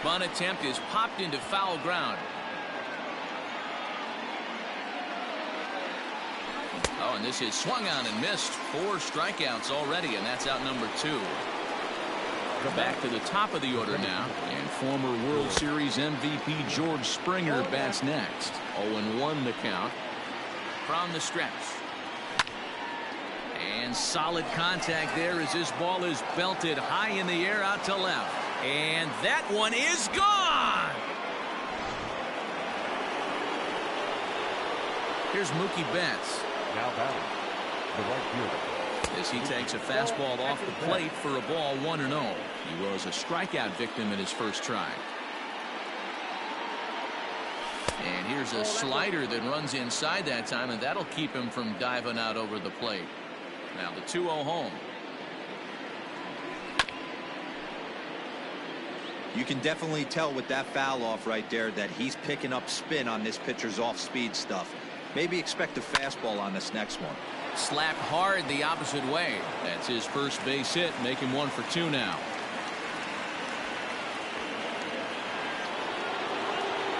Bunt attempt is popped into foul ground. Oh, and this is swung on and missed. 4 strikeouts already, and that's out number 2. Back to the top of the order now, and former World Series MVP George Springer bats next. 0-1 the count from the stretch. And solid contact there as this ball is belted high in the air out to left. And that one is gone. Here's Mookie Betts. now batting the right fielder. As he takes a fastball off the plate for a ball 1-0. He was a strikeout victim in his first try. And here's a slider that runs inside that time, and that'll keep him from diving out over the plate. Now the 2-0 home. You can definitely tell with that foul off right there that he's picking up spin on this pitcher's off-speed stuff. Maybe expect a fastball on this next one. Slapped hard the opposite way. That's his first base hit, making 1 for 2 now.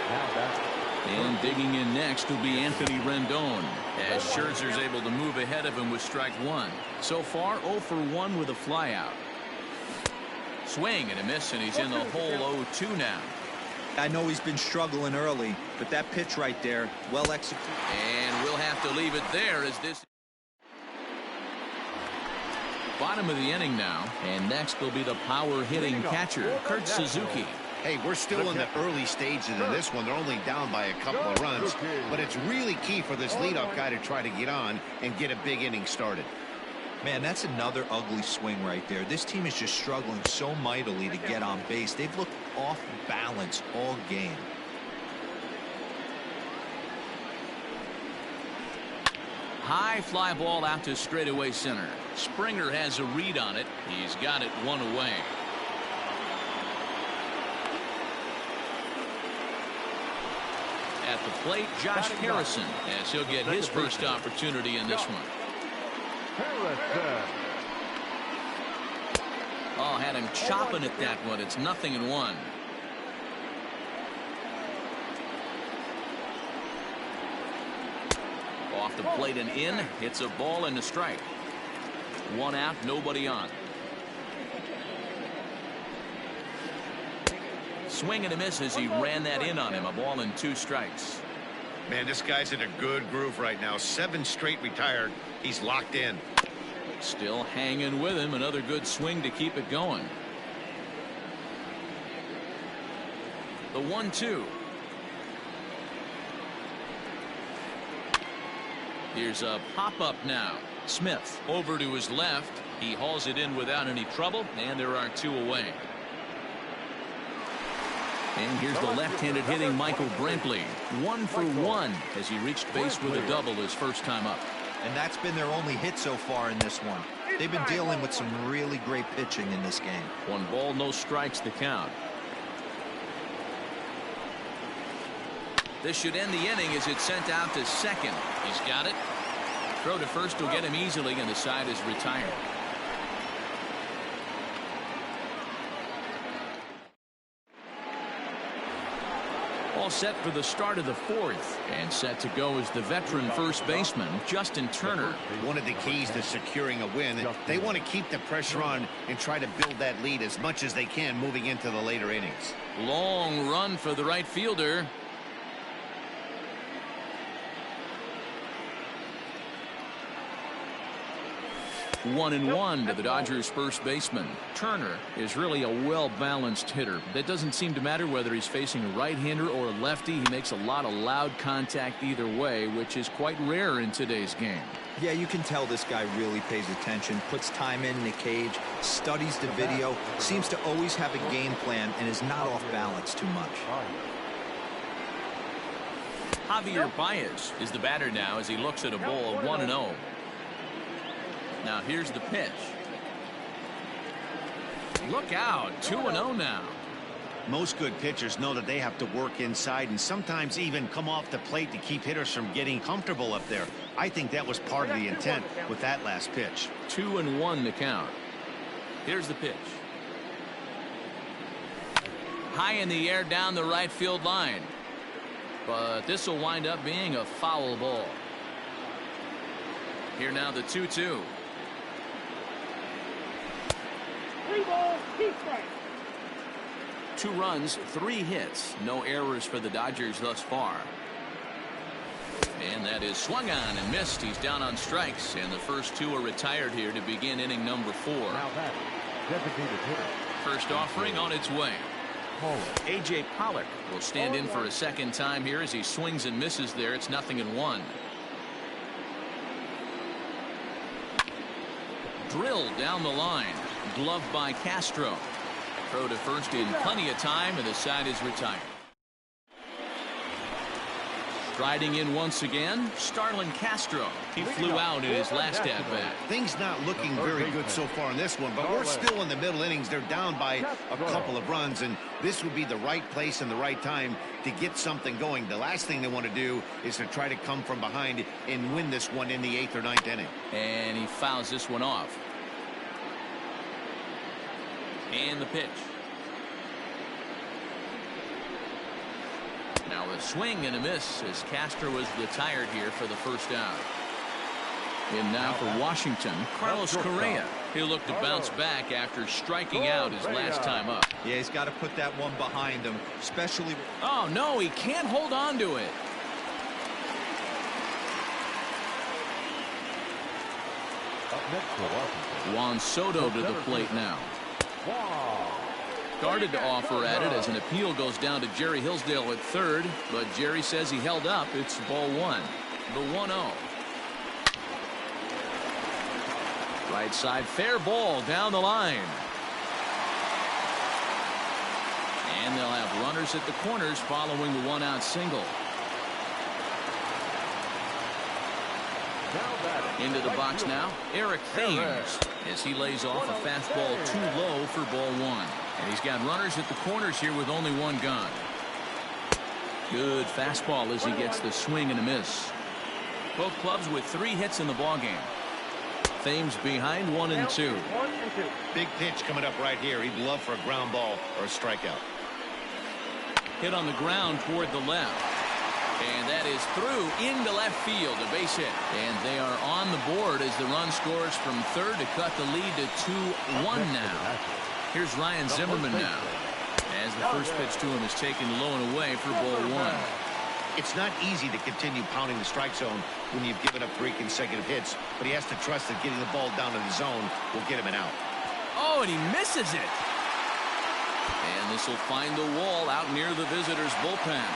Now back And digging in next will be Anthony Rendon, as Scherzer's able to move ahead of him with strike one. So far 0 for 1 with a flyout. Swing and a miss, and he's in the hole 0-2 now. I know he's been struggling early, but that pitch right there, well executed. And we'll have to leave it there as this. Bottom of the inning now, and next will be the power hitting catcher, Kurt Suzuki. Hey, we're still in the early stages of this one. They're only down by a couple of runs, but it's really key for this leadoff guy to try to get on and get a big inning started. Man, that's another ugly swing right there. This team is just struggling so mightily to get on base. They've looked off balance all game. High fly ball out to straightaway center. Springer has a read on it. He's got it one away. At the plate, Josh Harrison, as he'll get his first opportunity in this one. Oh, had him chopping at that one. It's 0-1. Off the plate and in. It's a ball and a strike. One out, nobody on. Swing and a miss as he ran that in on him. A ball and 2 strikes. Man, this guy's in a good groove right now. 7 straight retired. He's locked in. Still hanging with him. Another good swing to keep it going. The 1-2. Here's a pop-up now. Smith over to his left. He hauls it in without any trouble, and there are 2 away. And here's the left-handed hitting Michael Brantley. 1 for 1 as he reached base with a double his first time up. And that's been their only hit so far in this one. They've been dealing with some really great pitching in this game. 1 ball, no strikes the count. This should end the inning as it's sent out to second. He's got it. Throw to first will get him easily, and the side is retired. All set for the start of the 4th, and set to go is the veteran first baseman Justin Turner. One of the keys to securing a win, they want to keep the pressure on and try to build that lead as much as they can moving into the later innings. Long run for the right fielder. 1-1 to the Dodgers first baseman. Turner is really a well-balanced hitter. That doesn't seem to matter whether he's facing a right-hander or a lefty. He makes a lot of loud contact either way, which is quite rare in today's game. Yeah, you can tell this guy really pays attention, puts time in the cage, studies the video, seems to always have a game plan, and is not off balance too much. Javier Baez is the batter now as he looks at a ball 1-0. Now here's the pitch. Look out, 2-0 now. Most good pitchers know that they have to work inside and sometimes even come off the plate to keep hitters from getting comfortable up there. I think that was part of the intent with that last pitch. 2-1 the count. Here's the pitch. High in the air down the right field line. But this will wind up being a foul ball. Here now the 2-2. 3 balls, 2 strikes. 2 runs, 3 hits. No errors for the Dodgers thus far. And that is swung on and missed. He's down on strikes, and the first 2 are retired here to begin inning number 4. Now that designated hitter. First offering on its way. A.J. Pollock will stand in for a second time here as he swings and misses there. It's 0-1. Drilled down the line. Gloved by Castro. Throw to first in plenty of time, and the side is retired. Striding in once again, Starlin Castro. He flew out in his last at-bat. Things not looking very good so far in this one, but we're still in the middle innings. They're down by a couple of runs, and this would be the right place and the right time to get something going. The last thing they want to do is to try to come from behind and win this one in the 8th or 9th inning. And he fouls this one off. And the pitch. Now a swing and a miss as Castro was retired here for the first out. And now for Washington, Carlos Correa. He'll look to bounce back after striking out his last time up. Yeah, he's got to put that one behind him, especially. Oh, no, he can't hold on to it. Up next for Washington. Juan Soto to the plate now. Started to offer at it as an appeal goes down to Jerry Hillsdale at third, but Jerry says he held up. It's ball one. The 1-0. Right side, fair ball down the line. And they'll have runners at the corners following the one-out single. Into the box now, Eric Thames, as he lays off a fastball too low for ball one. And he's got runners at the corners here with only one gun. Good fastball as he gets the swing and a miss. Both clubs with 3 hits in the ballgame. Thames behind 1-2. Big pitch coming up right here. He'd love for a ground ball or a strikeout. Hit on the ground toward the left. And that is through into left field, a base hit. And they are on the board as the run scores from third to cut the lead to 2-1 now. Here's Ryan Zimmerman now, as the first pitch to him is taken low and away for ball one. It's not easy to continue pounding the strike zone when you've given up 3 consecutive hits, but he has to trust that getting the ball down to the zone will get him an out. Oh, and he misses it. And this will find the wall out near the visitors' bullpen.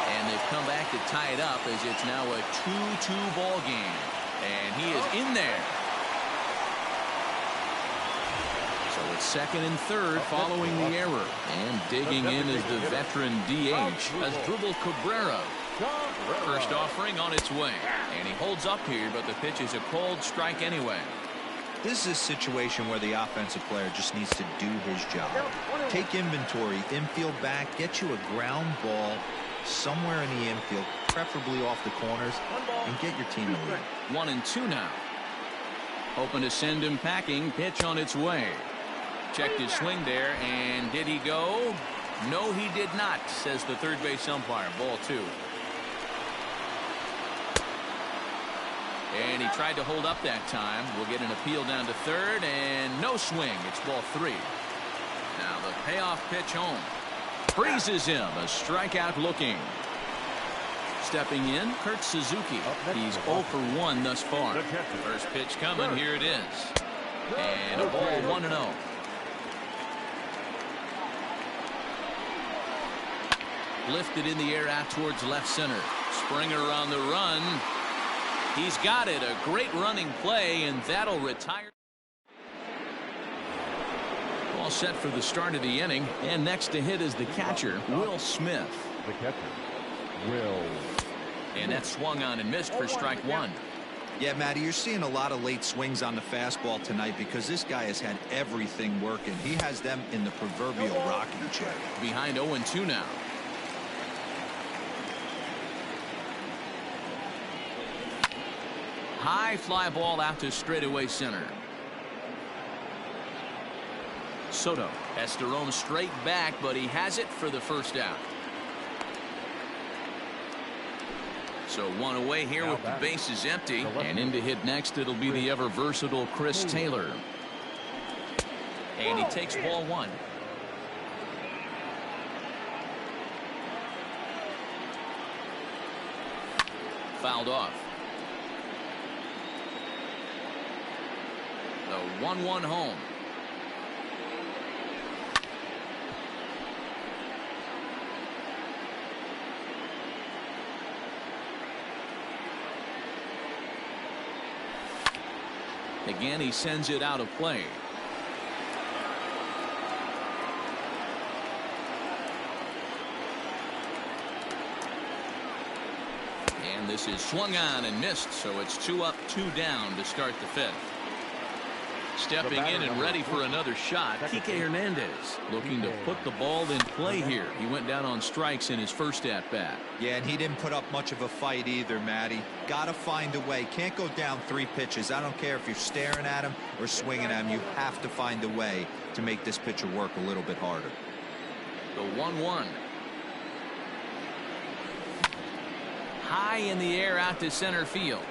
And they've come back to tie it up as it's now a 2-2 ball game. And he is in there. So it's second and third following the error. And digging in is the veteran DH, Asdrubal Cabrera. First offering on its way. And he holds up here, but the pitch is a cold strike anyway. This is a situation where the offensive player just needs to do his job. Take inventory, infield back, get you a ground ball somewhere in the infield, preferably off the corners, and get your team a lead. 1-2 now. Hoping to send him packing. Pitch on its way. Checked his swing there, and did he go? No, he did not, says the third base umpire. Ball 2. And he tried to hold up that time. We'll get an appeal down to third, and no swing. It's ball 3. Now the payoff pitch home. Freezes him. A strikeout looking. Stepping in, Kurt Suzuki. He's 0 for 1 thus far. First pitch coming. Here it is. And a ball 1-0. Lifted in the air out towards left center. Springer on the run. He's got it. A great running play, and that'll retire. All set for the start of the inning. And next to hit is the catcher, Will Smith. The catcher, Will. And that swung on and missed for strike 1. Yeah, Matty, you're seeing a lot of late swings on the fastball tonight because this guy has had everything working. He has them in the proverbial rocking chair. Behind 0-2 now. High fly ball out to straightaway center. Soto has to roam straight back, but he has it for the first out. So one away here with the bases empty, and in to hit next it'll be the ever versatile Chris Taylor. And he takes ball 1. Fouled off. The 1-1 home. Again, he sends it out of play. And this is swung on and missed, so it's 2 up, 2 down to start the 5th. Stepping in and ready for another shot, Kike Hernandez looking to put the ball in play here. He went down on strikes in his first at-bat. Yeah, and he didn't put up much of a fight either, Matty. Got to find a way. Can't go down 3 pitches. I don't care if you're staring at him or swinging at him. You have to find a way to make this pitcher work a little bit harder. The 1-1. High in the air out to center field.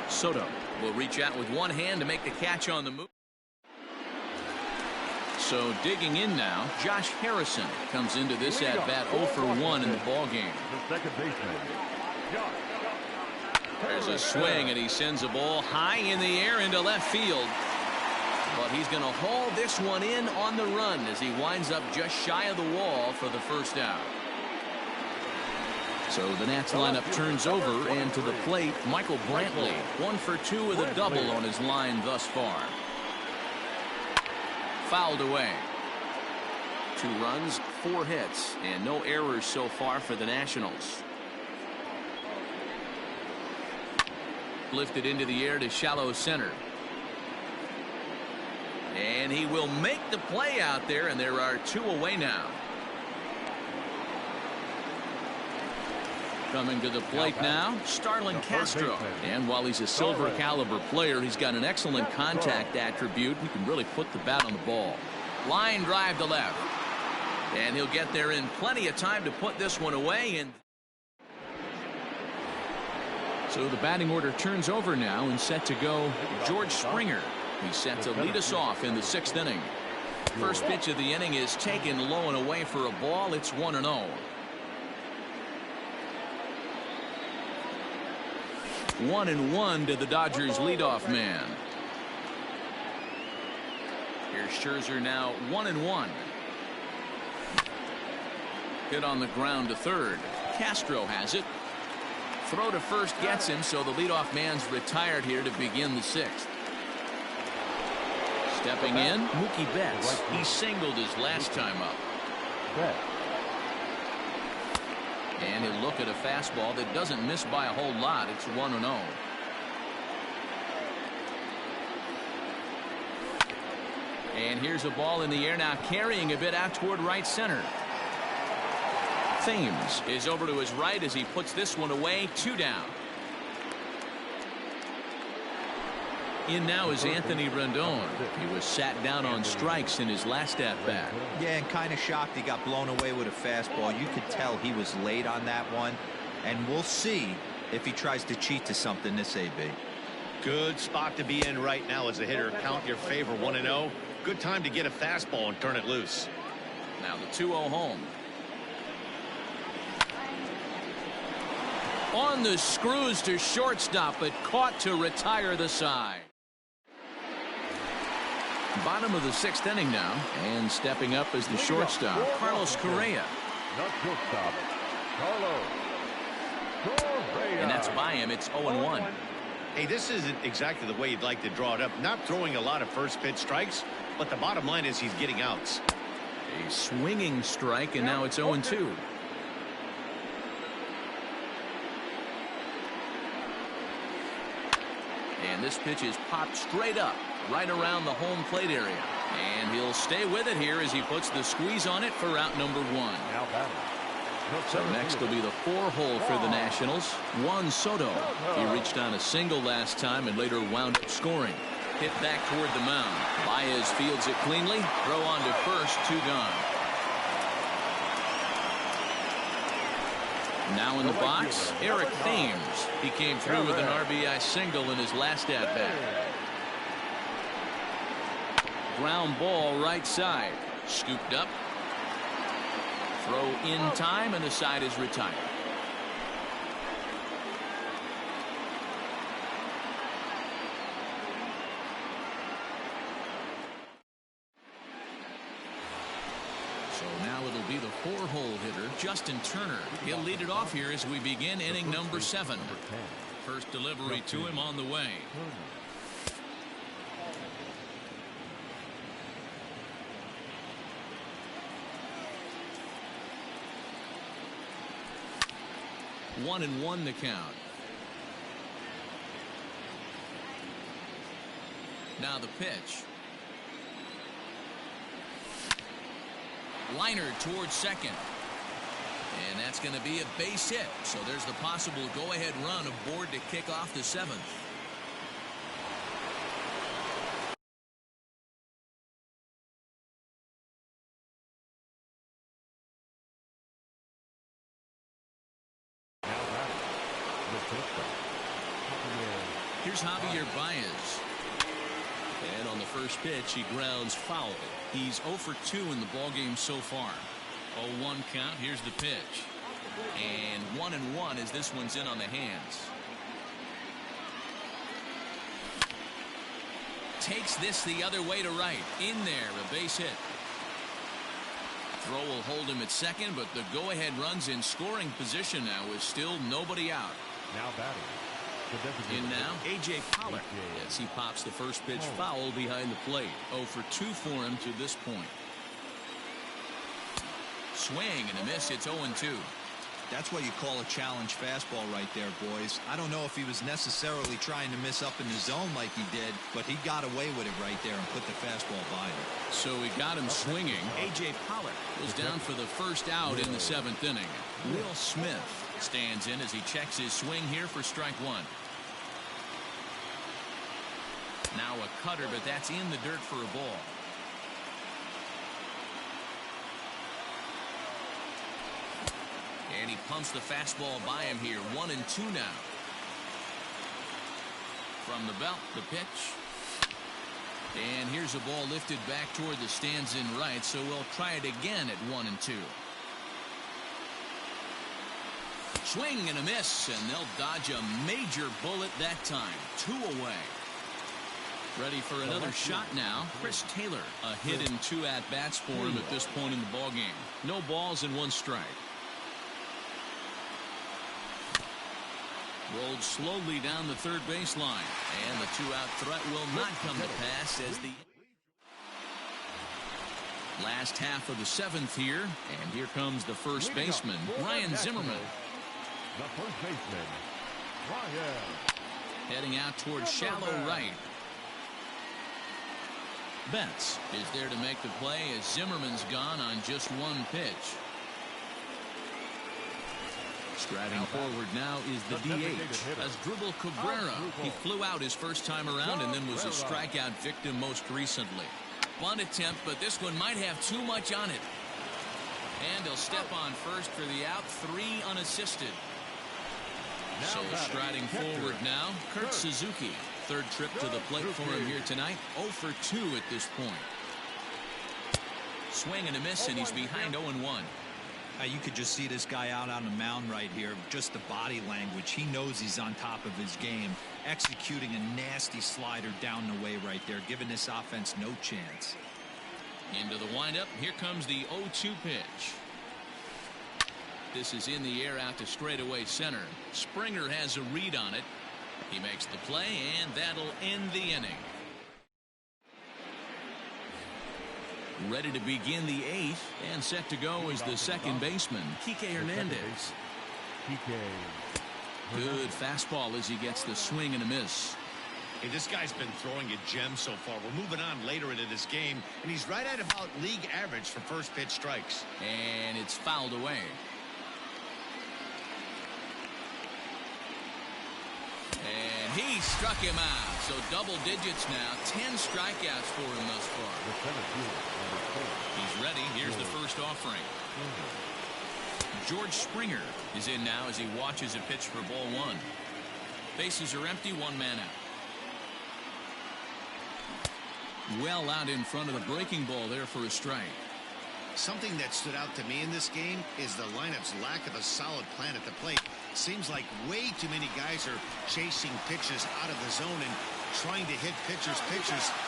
Soto will reach out with one hand to make the catch on the move. So digging in now, Josh Harrison comes into this at bat 0 for 1 in the ball game. The second baseman, Josh. There's a swing and he sends a ball high in the air into left field. But he's going to haul this one in on the run as he winds up just shy of the wall for the first out. So the Nats lineup turns over, and to the plate, Michael Brantley, 1 for 2 with a double on his line thus far. Fouled away. 2 runs, 4 hits, and no errors so far for the Nationals. Lifted into the air to shallow center. And he will make the play out there, and there are 2 away now. Coming to the plate now, Starlin Castro. And while he's a silver caliber player, he's got an excellent contact attribute. He can really put the bat on the ball. Line drive to left. And he'll get there in plenty of time to put this one away. And so the batting order turns over now, and set to go George Springer. He's set to lead us off in the 6th inning. First pitch of the inning is taken low and away for a ball. It's 1-0. 1-1 to the Dodgers leadoff man. Here's Scherzer now 1-1. Hit on the ground to third. Castro has it. Throw to first gets him, so the leadoff man's retired here to begin the 6th. Stepping in, Mookie Betts. He singled his last time up. And he'll look at a fastball that doesn't miss by a whole lot. It's 1-0. And here's a ball in the air now, carrying a bit out toward right center. Thames is over to his right as he puts this one away. 2 down. In now is Anthony Rendon. He was sat down on strikes in his last at-bat. Yeah, and kind of shocked he got blown away with a fastball. You could tell he was late on that one. And we'll see if he tries to cheat to something this AB. Good spot to be in right now as a hitter. Count your favor. 1-0. Good time to get a fastball and turn it loose. Now the 2-0 home. On the screws to shortstop, but caught to retire the side. Bottom of the 6th inning now, and stepping up as the shortstop, Carlos Correa. Not shortstop, Carlos Correa. And that's by him. It's 0-1. Hey, this isn't exactly the way you'd like to draw it up. Not throwing a lot of first pitch strikes, but the bottom line is he's getting outs. A swinging strike, and now it's 0-2. And this pitch is popped straight up, right around the home plate area. And he'll stay with it here as he puts the squeeze on it for out number 1. So next will be the 4-hole for the Nationals. Juan Soto. He reached on a single last time and later wound up scoring. Hit back toward the mound. Baez fields it cleanly. Throw on to first. 2 gone. Now in the box, Eric Thames. He came through with an RBI single in his last at-bat. Ground ball right side. Scooped up. Throw in time, and the side is retired. So now it'll be the 4-hole hitter, Justin Turner. He'll lead it off here as we begin inning number 7. First delivery to him on the way. One and one the count. Now the pitch. Liner towards second. And that's going to be a base hit. So there's the possible go-ahead run aboard to kick off the 7th. Here's Javier Baez. And on the first pitch, he grounds foul. He's 0 for 2 in the ballgame so far. 0-1 count. Here's the pitch. And 1-1 as this one's in on the hands. Takes this the other way to right. In there, a base hit. Throw will hold him at second, but the go-ahead run's in scoring position now with still nobody out. Now batting. In now, A.J. Pollock. Yes, he pops the first pitch foul behind the plate. 0 for 2 for him to this point. Swing and a miss. It's 0-2. That's what you call a challenge fastball right there, boys. I don't know if he was necessarily trying to miss up in the zone like he did, but he got away with it right there and put the fastball by him. So he got him swinging. A.J. Pollock goes down for the first out in the 7th inning. Will Smith stands in as he checks his swing here for strike one. Now a cutter, but that's in the dirt for a ball. And he pumps the fastball by him here. 1-2 now. From the belt, the pitch. And here's a ball lifted back toward the stands in right, so we'll try it again at 1-2. Swing and a miss, and they'll dodge a major bullet that time. 2 away. Ready for another shot now. Chris Taylor. A hit in 2 at-bats for him at this point in the ballgame. No balls and 1 strike. Rolled slowly down the third baseline. And the 2-out threat will not come to pass as the last half of the 7th here. And here comes the first baseman, Ryan Zimmerman. The first baseman, Ryan. Heading out towards shallow right. Betts is there to make the play as Zimmerman's gone on just 1 pitch. Striding forward now is the DH. Asdrubal Cabrera. He flew out his first time around and then was a strikeout victim most recently. Bunt attempt, but this one might have too much on it. And he'll step on first for the out. 3 unassisted. So striding forward now, Kurt Suzuki. 3rd trip to the plate for him here tonight. 0 for 2 at this point. Swing and a miss, and he's behind 0-1. You could just see this guy out on the mound right here. Just the body language. He knows he's on top of his game. Executing a nasty slider down the way right there, giving this offense no chance. Into the windup. Here comes the 0-2 pitch. This is in the air out to straightaway center. Springer has a read on it. He makes the play, and that'll end the inning. Ready to begin the 8th, and set to go is the second baseman, Kike Hernandez. Good fastball as he gets the swing and a miss. Hey, this guy's been throwing a gem so far. We're moving on later into this game, and he's right at about league average for first pitch strikes. And it's fouled away. And he struck him out. So double digits now. 10 strikeouts for him thus far. He's ready. Here's the first offering. George Springer is in now as he watches a pitch for ball 1. Bases are empty. 1 man out. Well out in front of the breaking ball there for a strike. Something that stood out to me in this game is the lineup's lack of a solid plan at the plate. Seems like way too many guys are chasing pitches out of the zone and trying to hit pitchers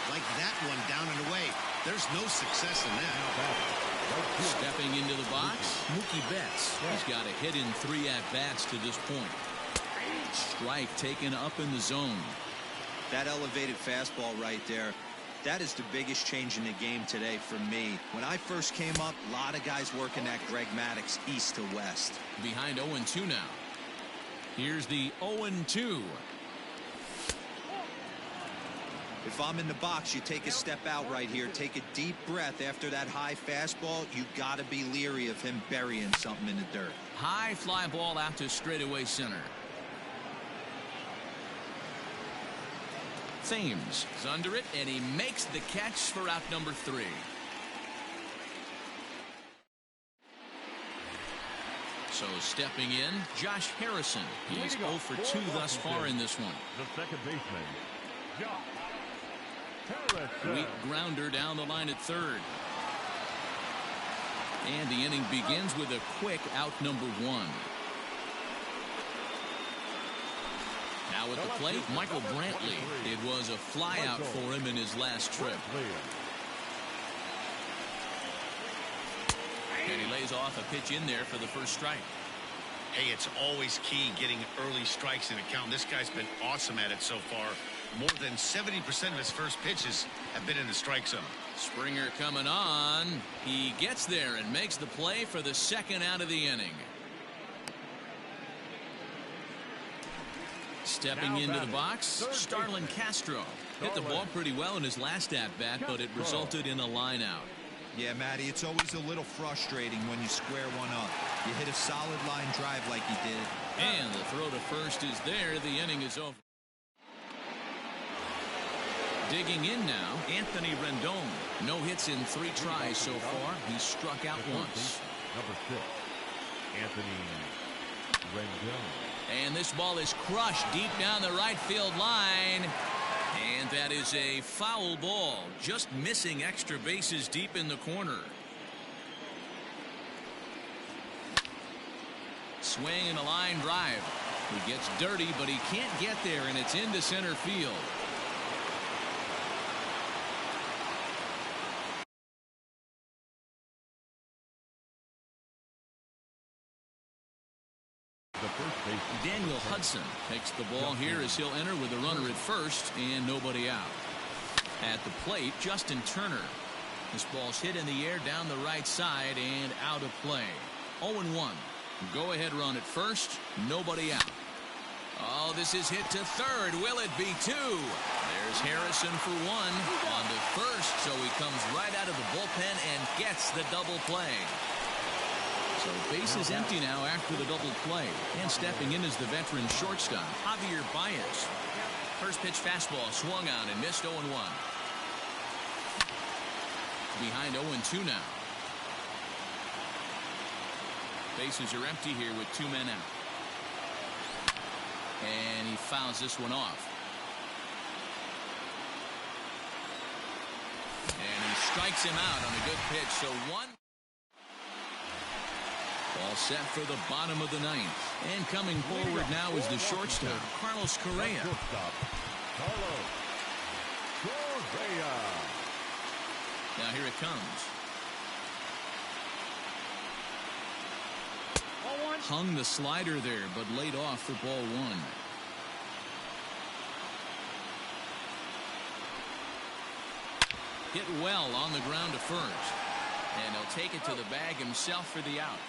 like that one down and away. There's no success in that. Stepping into the box, Mookie Betts. He's got a hit in 3 at-bats to this point. Strike taken up in the zone. That elevated fastball right there. That is the biggest change in the game today for me. When I first came up, a lot of guys working that Greg Maddux east to west. Behind 0-2 now. Here's the 0-2. If I'm in the box, you take a step out right here. Take a deep breath after that high fastball. You got to be leery of him burying something in the dirt. High fly ball out to straightaway center. Thames is under it, and he makes the catch for out number 3. So stepping in, Josh Harrison. He's 0 for 2 thus far in this one. The second baseman, Josh Harrison. Weak grounder down the line at third. And the inning begins with a quick out number 1. Now at the plate, Michael Brantley. It was a flyout for him in his last trip. And he lays off a pitch in there for the first strike. Hey, it's always key getting early strikes in a count. This guy's been awesome at it so far. More than 70% of his first pitches have been in the strike zone. Springer coming on. He gets there and makes the play for the second out of the inning. Stepping into the box, Starlin Castro. Hit the ball pretty well in his last at-bat, but it resulted in a line out. Yeah, Matty, it's always a little frustrating when you square one up. You hit a solid line drive like you did. And the throw to first is there. The inning is over. Digging in now, Anthony Rendon. No hits in 3 tries so far. He struck out once. Number 6, Anthony Rendon. And this ball is crushed deep down the right field line. And that is a foul ball, just missing extra bases deep in the corner. Swing and a line drive. He gets dirty, but he can't get there, and it's into center field. Daniel Hudson takes the ball here as he'll enter with a runner at first and nobody out. At the plate, Justin Turner. This ball's hit in the air down the right side and out of play. 0-1. Go ahead run at first, nobody out. Oh, this is hit to third. Will it be 2? There's Harrison for 1 on to first, so he comes right out of the bullpen and gets the double play. So base is empty now after the double play. And stepping in is the veteran shortstop, Javier Baez. First pitch fastball swung on and missed. 0-1. Behind 0-2 now. Bases are empty here with 2 men out. And he fouls this one off. And he strikes him out on a good pitch. So 1. All set for the bottom of the 9th. And coming forward now is the shortstop, Carlos Correa. Now here it comes. Hung the slider there, but laid off for ball 1. Hit well on the ground to first. And he'll take it to the bag himself for the out.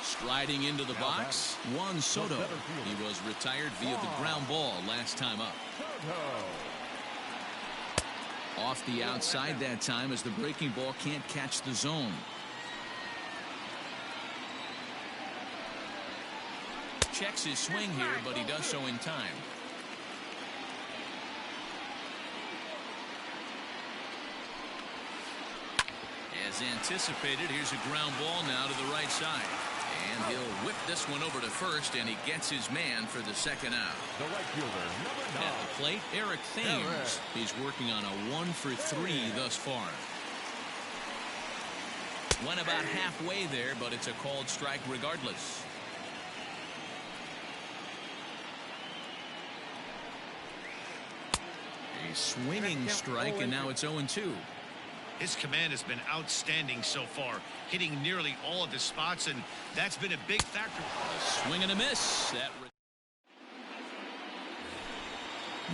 Striding into the box, Juan Soto. He was retired via the ground ball last time up. Off the outside that time as the breaking ball can't catch the zone. Checks his swing here, but he does so in time. As anticipated, here's a ground ball now to the right side. And he'll whip this one over to first, and he gets his man for the second out. The right fielder, number 9. At the plate, Eric Thames. He's working on a 1 for 3 thus far. Went about halfway there, but it's a called strike regardless. A swinging strike, and now it's 0-2. His command has been outstanding so far, hitting nearly all of his spots, and that's been a big factor. A swing and a miss.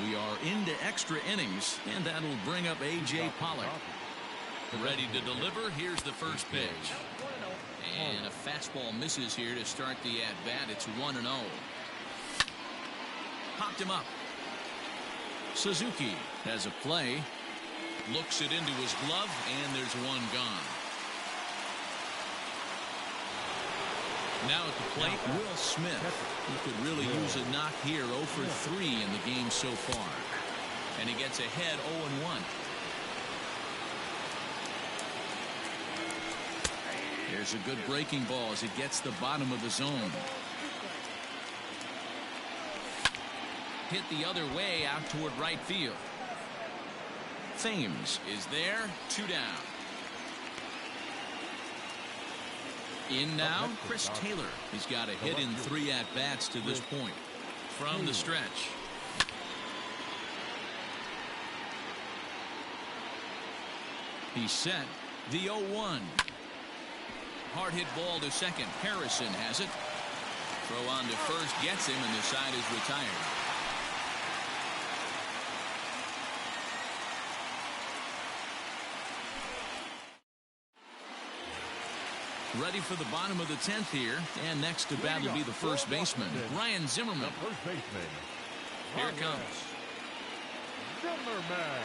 We are into extra innings, and that'll bring up A.J. Pollock. Ready to deliver. Here's the first pitch. And a fastball misses here to start the at-bat. It's 1-0. Popped him up. Suzuki has a play. Looks it into his glove, and there's one gone. Now at the plate, Will Smith. He could really use a knock here. 0 for 3 in the game so far. And he gets ahead 0-1. There's a good breaking ball as it gets the bottom of the zone. Hit the other way out toward right field. Thames is there. 2 down. In now, Chris Taylor. He's got a hit in 3 at-bats to this point. From the stretch. He's set. The 0-1. Hard hit ball to second. Harrison has it. Throw on to first gets him, and the side is retired. Ready for the bottom of the 10th here, and next to bat will be the first baseman, Ryan Zimmerman. First baseman. Here it comes. Zimmerman.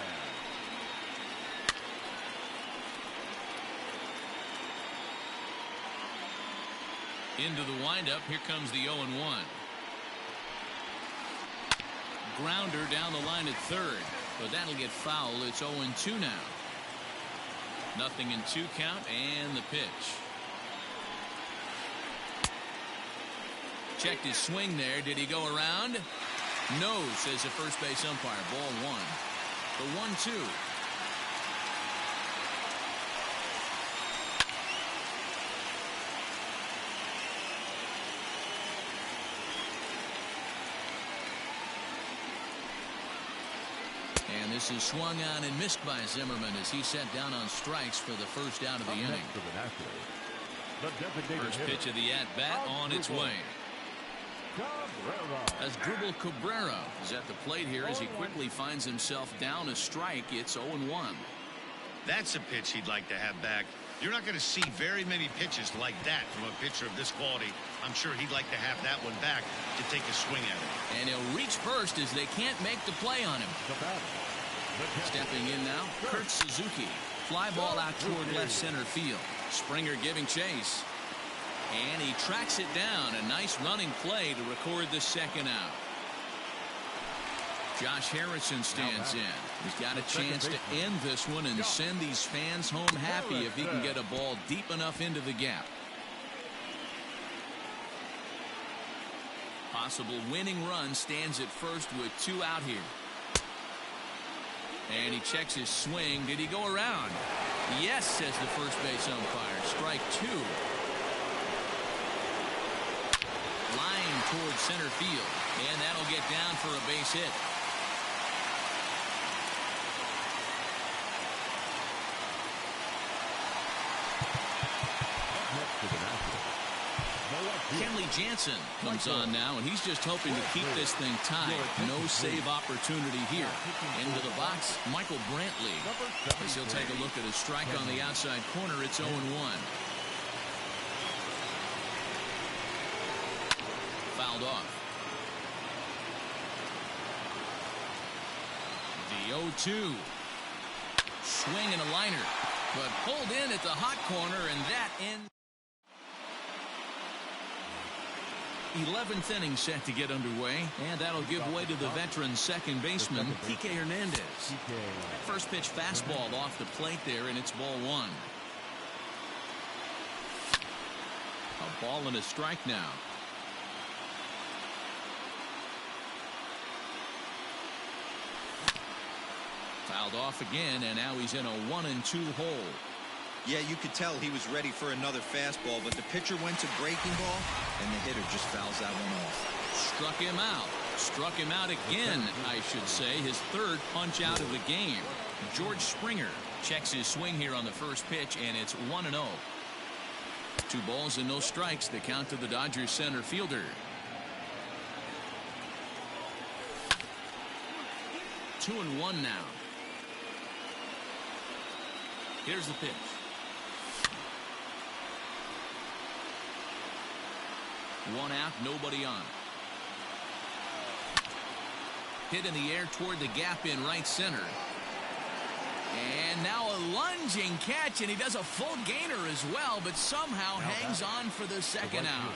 Into the windup. Here comes the 0-1. Grounder down the line at third, but that'll get foul. It's 0-2 now. Nothing in 2 count, and the pitch. Checked his swing there. Did he go around? No, says the first base umpire. Ball 1. The 1-2. And this is swung on and missed by Zimmerman as he set down on strikes for the first out of the inning. First pitch of the at-bat on its way. As Dribble Cabrera is at the plate here as he quickly finds himself down a strike. It's 0-1. That's a pitch he'd like to have back. You're not going to see very many pitches like that from a pitcher of this quality. I'm sure he'd like to have that one back to take a swing at it. And he'll reach first as they can't make the play on him. Stepping in now, Kurt Suzuki. Fly ball out toward left center field. Springer giving chase. And he tracks it down. A nice running play to record the second out. Josh Harrison stands in. He's got a chance to end this one and send these fans home happy if he can get a ball deep enough into the gap. Possible winning run stands at first with 2 out here. And he checks his swing. Did he go around? Yes, says the first base umpire. Strike 2. Line towards center field. And that'll get down for a base hit. Kenley Jansen comes on now, and he's just hoping to keep this thing tied. No save opportunity here. Into the box, Michael Brantley. As he'll take a look at a strike on the outside corner, it's 0-1. Fouled off. The 0-2. Swing and a liner. But pulled in at the hot corner, and that ends. 11th inning set to get underway, and that'll give way to the veteran second baseman, Kike Hernandez. First pitch fastball off the plate there, and it's ball 1. A ball and a strike now. Fouled off again, and now he's in a 1-2 hole. Yeah, you could tell he was ready for another fastball, but the pitcher went to breaking ball, and the hitter just fouls that one off. Struck him out. Struck him out again, I should say. His third punch out of the game. George Springer checks his swing here on the first pitch, and it's 1-0. 2 balls and no strikes. The count to the Dodgers center fielder. 2-1 now. Here's the pitch. 1 out, nobody on. Hit in the air toward the gap in right center. And now a lunging catch, and he does a full gainer as well, but somehow hangs on for the second out.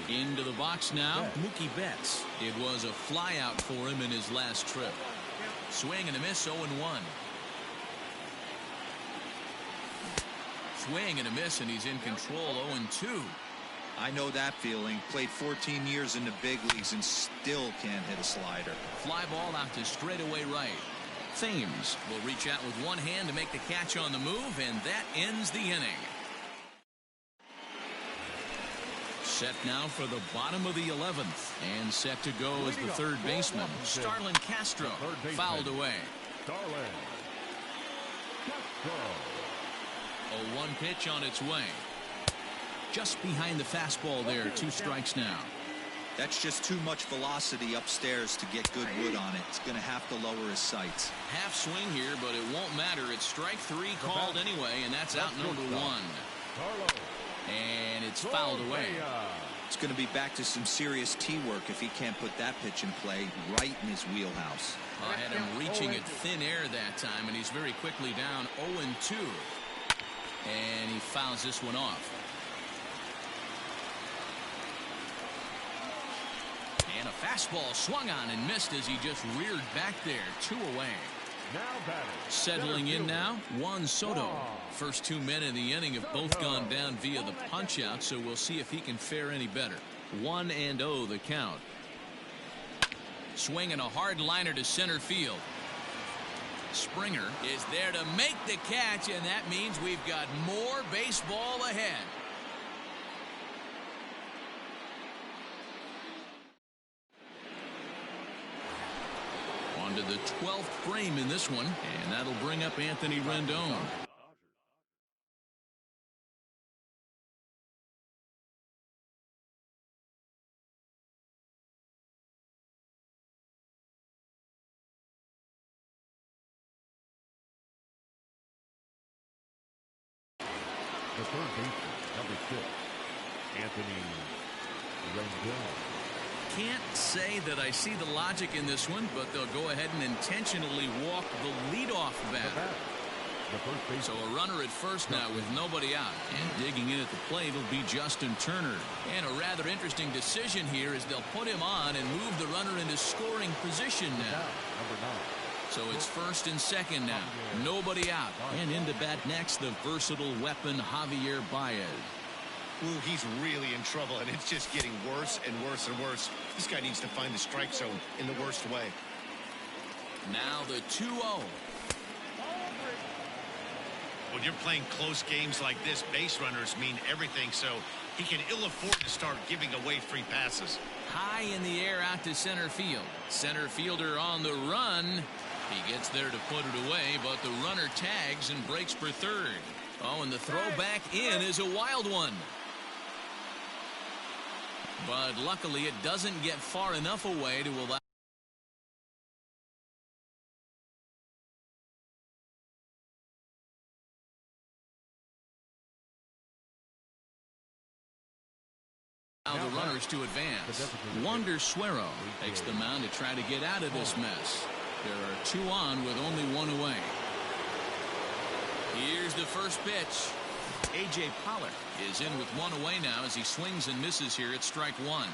Into the box now, Mookie Betts. It was a fly out for him in his last trip. Swing and a miss, 0-1. swing and a miss, and he's in control. 0-2. I know that feeling. Played 14 years in the big leagues and still can't hit a slider. Fly ball out to straightaway right. Thames will reach out with one hand to make the catch on the move, and that ends the inning. Set now for the bottom of the 11th, and set to go as the third baseman, Starlin Castro, fouled away. Starlin Castro. 0-1 pitch on its way. Just behind the fastball there. 2 strikes now. That's just too much velocity upstairs to get good wood on it. It's going to have to lower his sights. Half swing here, but it won't matter. It's strike 3 called anyway, and that's out number 1. And it's fouled away. It's going to be back to some serious tee work if he can't put that pitch in play right in his wheelhouse. I had him reaching at thin air that time, and he's very quickly down 0-2. And he fouls this one off. And a fastball swung on and missed as he just reared back there. 2 away. Settling in now, Juan Soto. First 2 men in the inning have both gone down via the punch out, so we'll see if he can fare any better. 1-0 the count. Swinging a hard liner to center field. Springer is there to make the catch, and that means we've got more baseball ahead. On to the 12th frame in this one, and that'll bring up Anthony Rendon. The third baseman, number 6, Anthony Rendon. Can't say that I see the logic in this one, but they'll go ahead and intentionally walk the leadoff batter. So a runner at first now with nobody out, and digging in at the plate will be Justin Turner. And a rather interesting decision here is they'll put him on and move the runner into scoring position now. So it's first and second now. Nobody out. And into bat next, the versatile weapon Javier Baez. Ooh, he's really in trouble, and it's just getting worse and worse and worse. This guy needs to find the strike zone in the worst way. Now the 2-0. When you're playing close games like this, base runners mean everything, so he can ill afford to start giving away free passes. High in the air out to center field. Center fielder on the run. He gets there to put it away, but the runner tags and breaks for third. Oh, and the throw back in is a wild one. But luckily it doesn't get far enough away to allow the runners to advance. Wander Suero takes the mound to try to get out of this mess. There are 2 on with only 1 away. Here's the first pitch. A.J. Pollock is in with 1 away now as he swings and misses here at strike 1.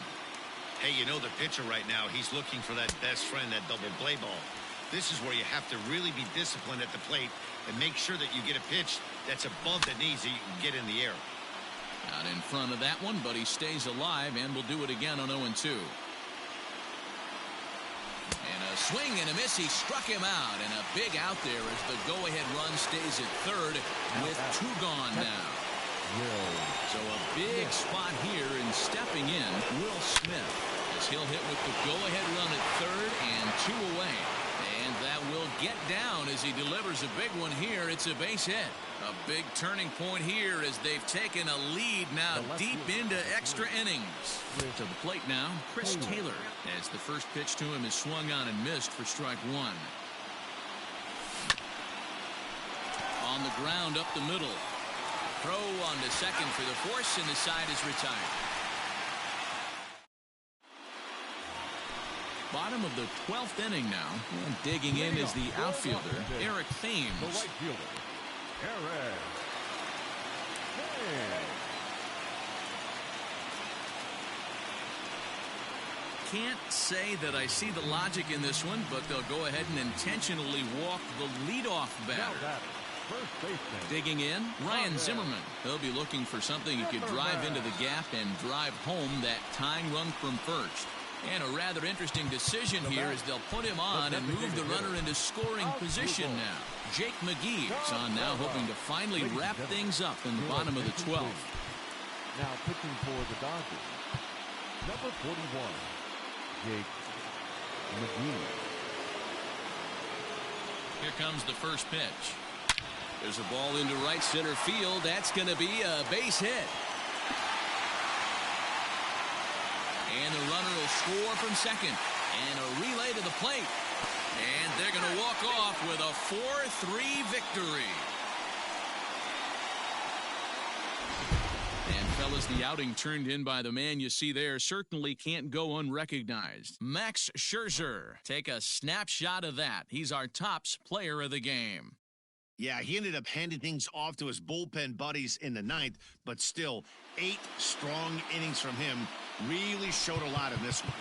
Hey, you know the pitcher right now, he's looking for that best friend, that double play ball. This is where you have to really be disciplined at the plate and make sure that you get a pitch that's above the knees that you can get in the air. Out in front of that one, but he stays alive and will do it again on 0-2. And a swing and a miss. He struck him out, and a big out there as the go-ahead run stays at third with 2 gone now. So a big spot here, and stepping in, Will Smith, as he'll hit with the go-ahead run at third and 2 away. And that will get down as he delivers a big one here. It's a base hit. A big turning point here as they've taken a lead now deep into extra innings. To the plate now, Chris Taylor, as the first pitch to him is swung on and missed for strike 1. On the ground up the middle. Throw on to second for the force, and the side is retired. Bottom of the 12th inning now, and digging in is the outfielder, Eric Thames. The right fielder, Eric Thames. Can't say that I see the logic in this one, but they'll go ahead and intentionally walk the leadoff batter. First baseman. Digging in, Ryan Zimmerman. He'll be looking for something he could drive into the gap and drive home that tying run from first. And a rather interesting decision here is they'll put him on and move the runner into scoring position now. Jake McGee is on now, hoping to finally wrap things up in the bottom of the 12th. Now pitching for the Dodgers, number 41, Jake McGee. Here comes the first pitch. There's a ball into right center field. That's going to be a base hit. And the runner will score from second. And a relay to the plate. And they're going to walk off with a 4-3 victory. And fellas, the outing turned in by the man you see there certainly can't go unrecognized. Max Scherzer. Take a snapshot of that. He's our tops player of the game. Yeah, he ended up handing things off to his bullpen buddies in the ninth, but still 8 strong innings from him really showed a lot in this one.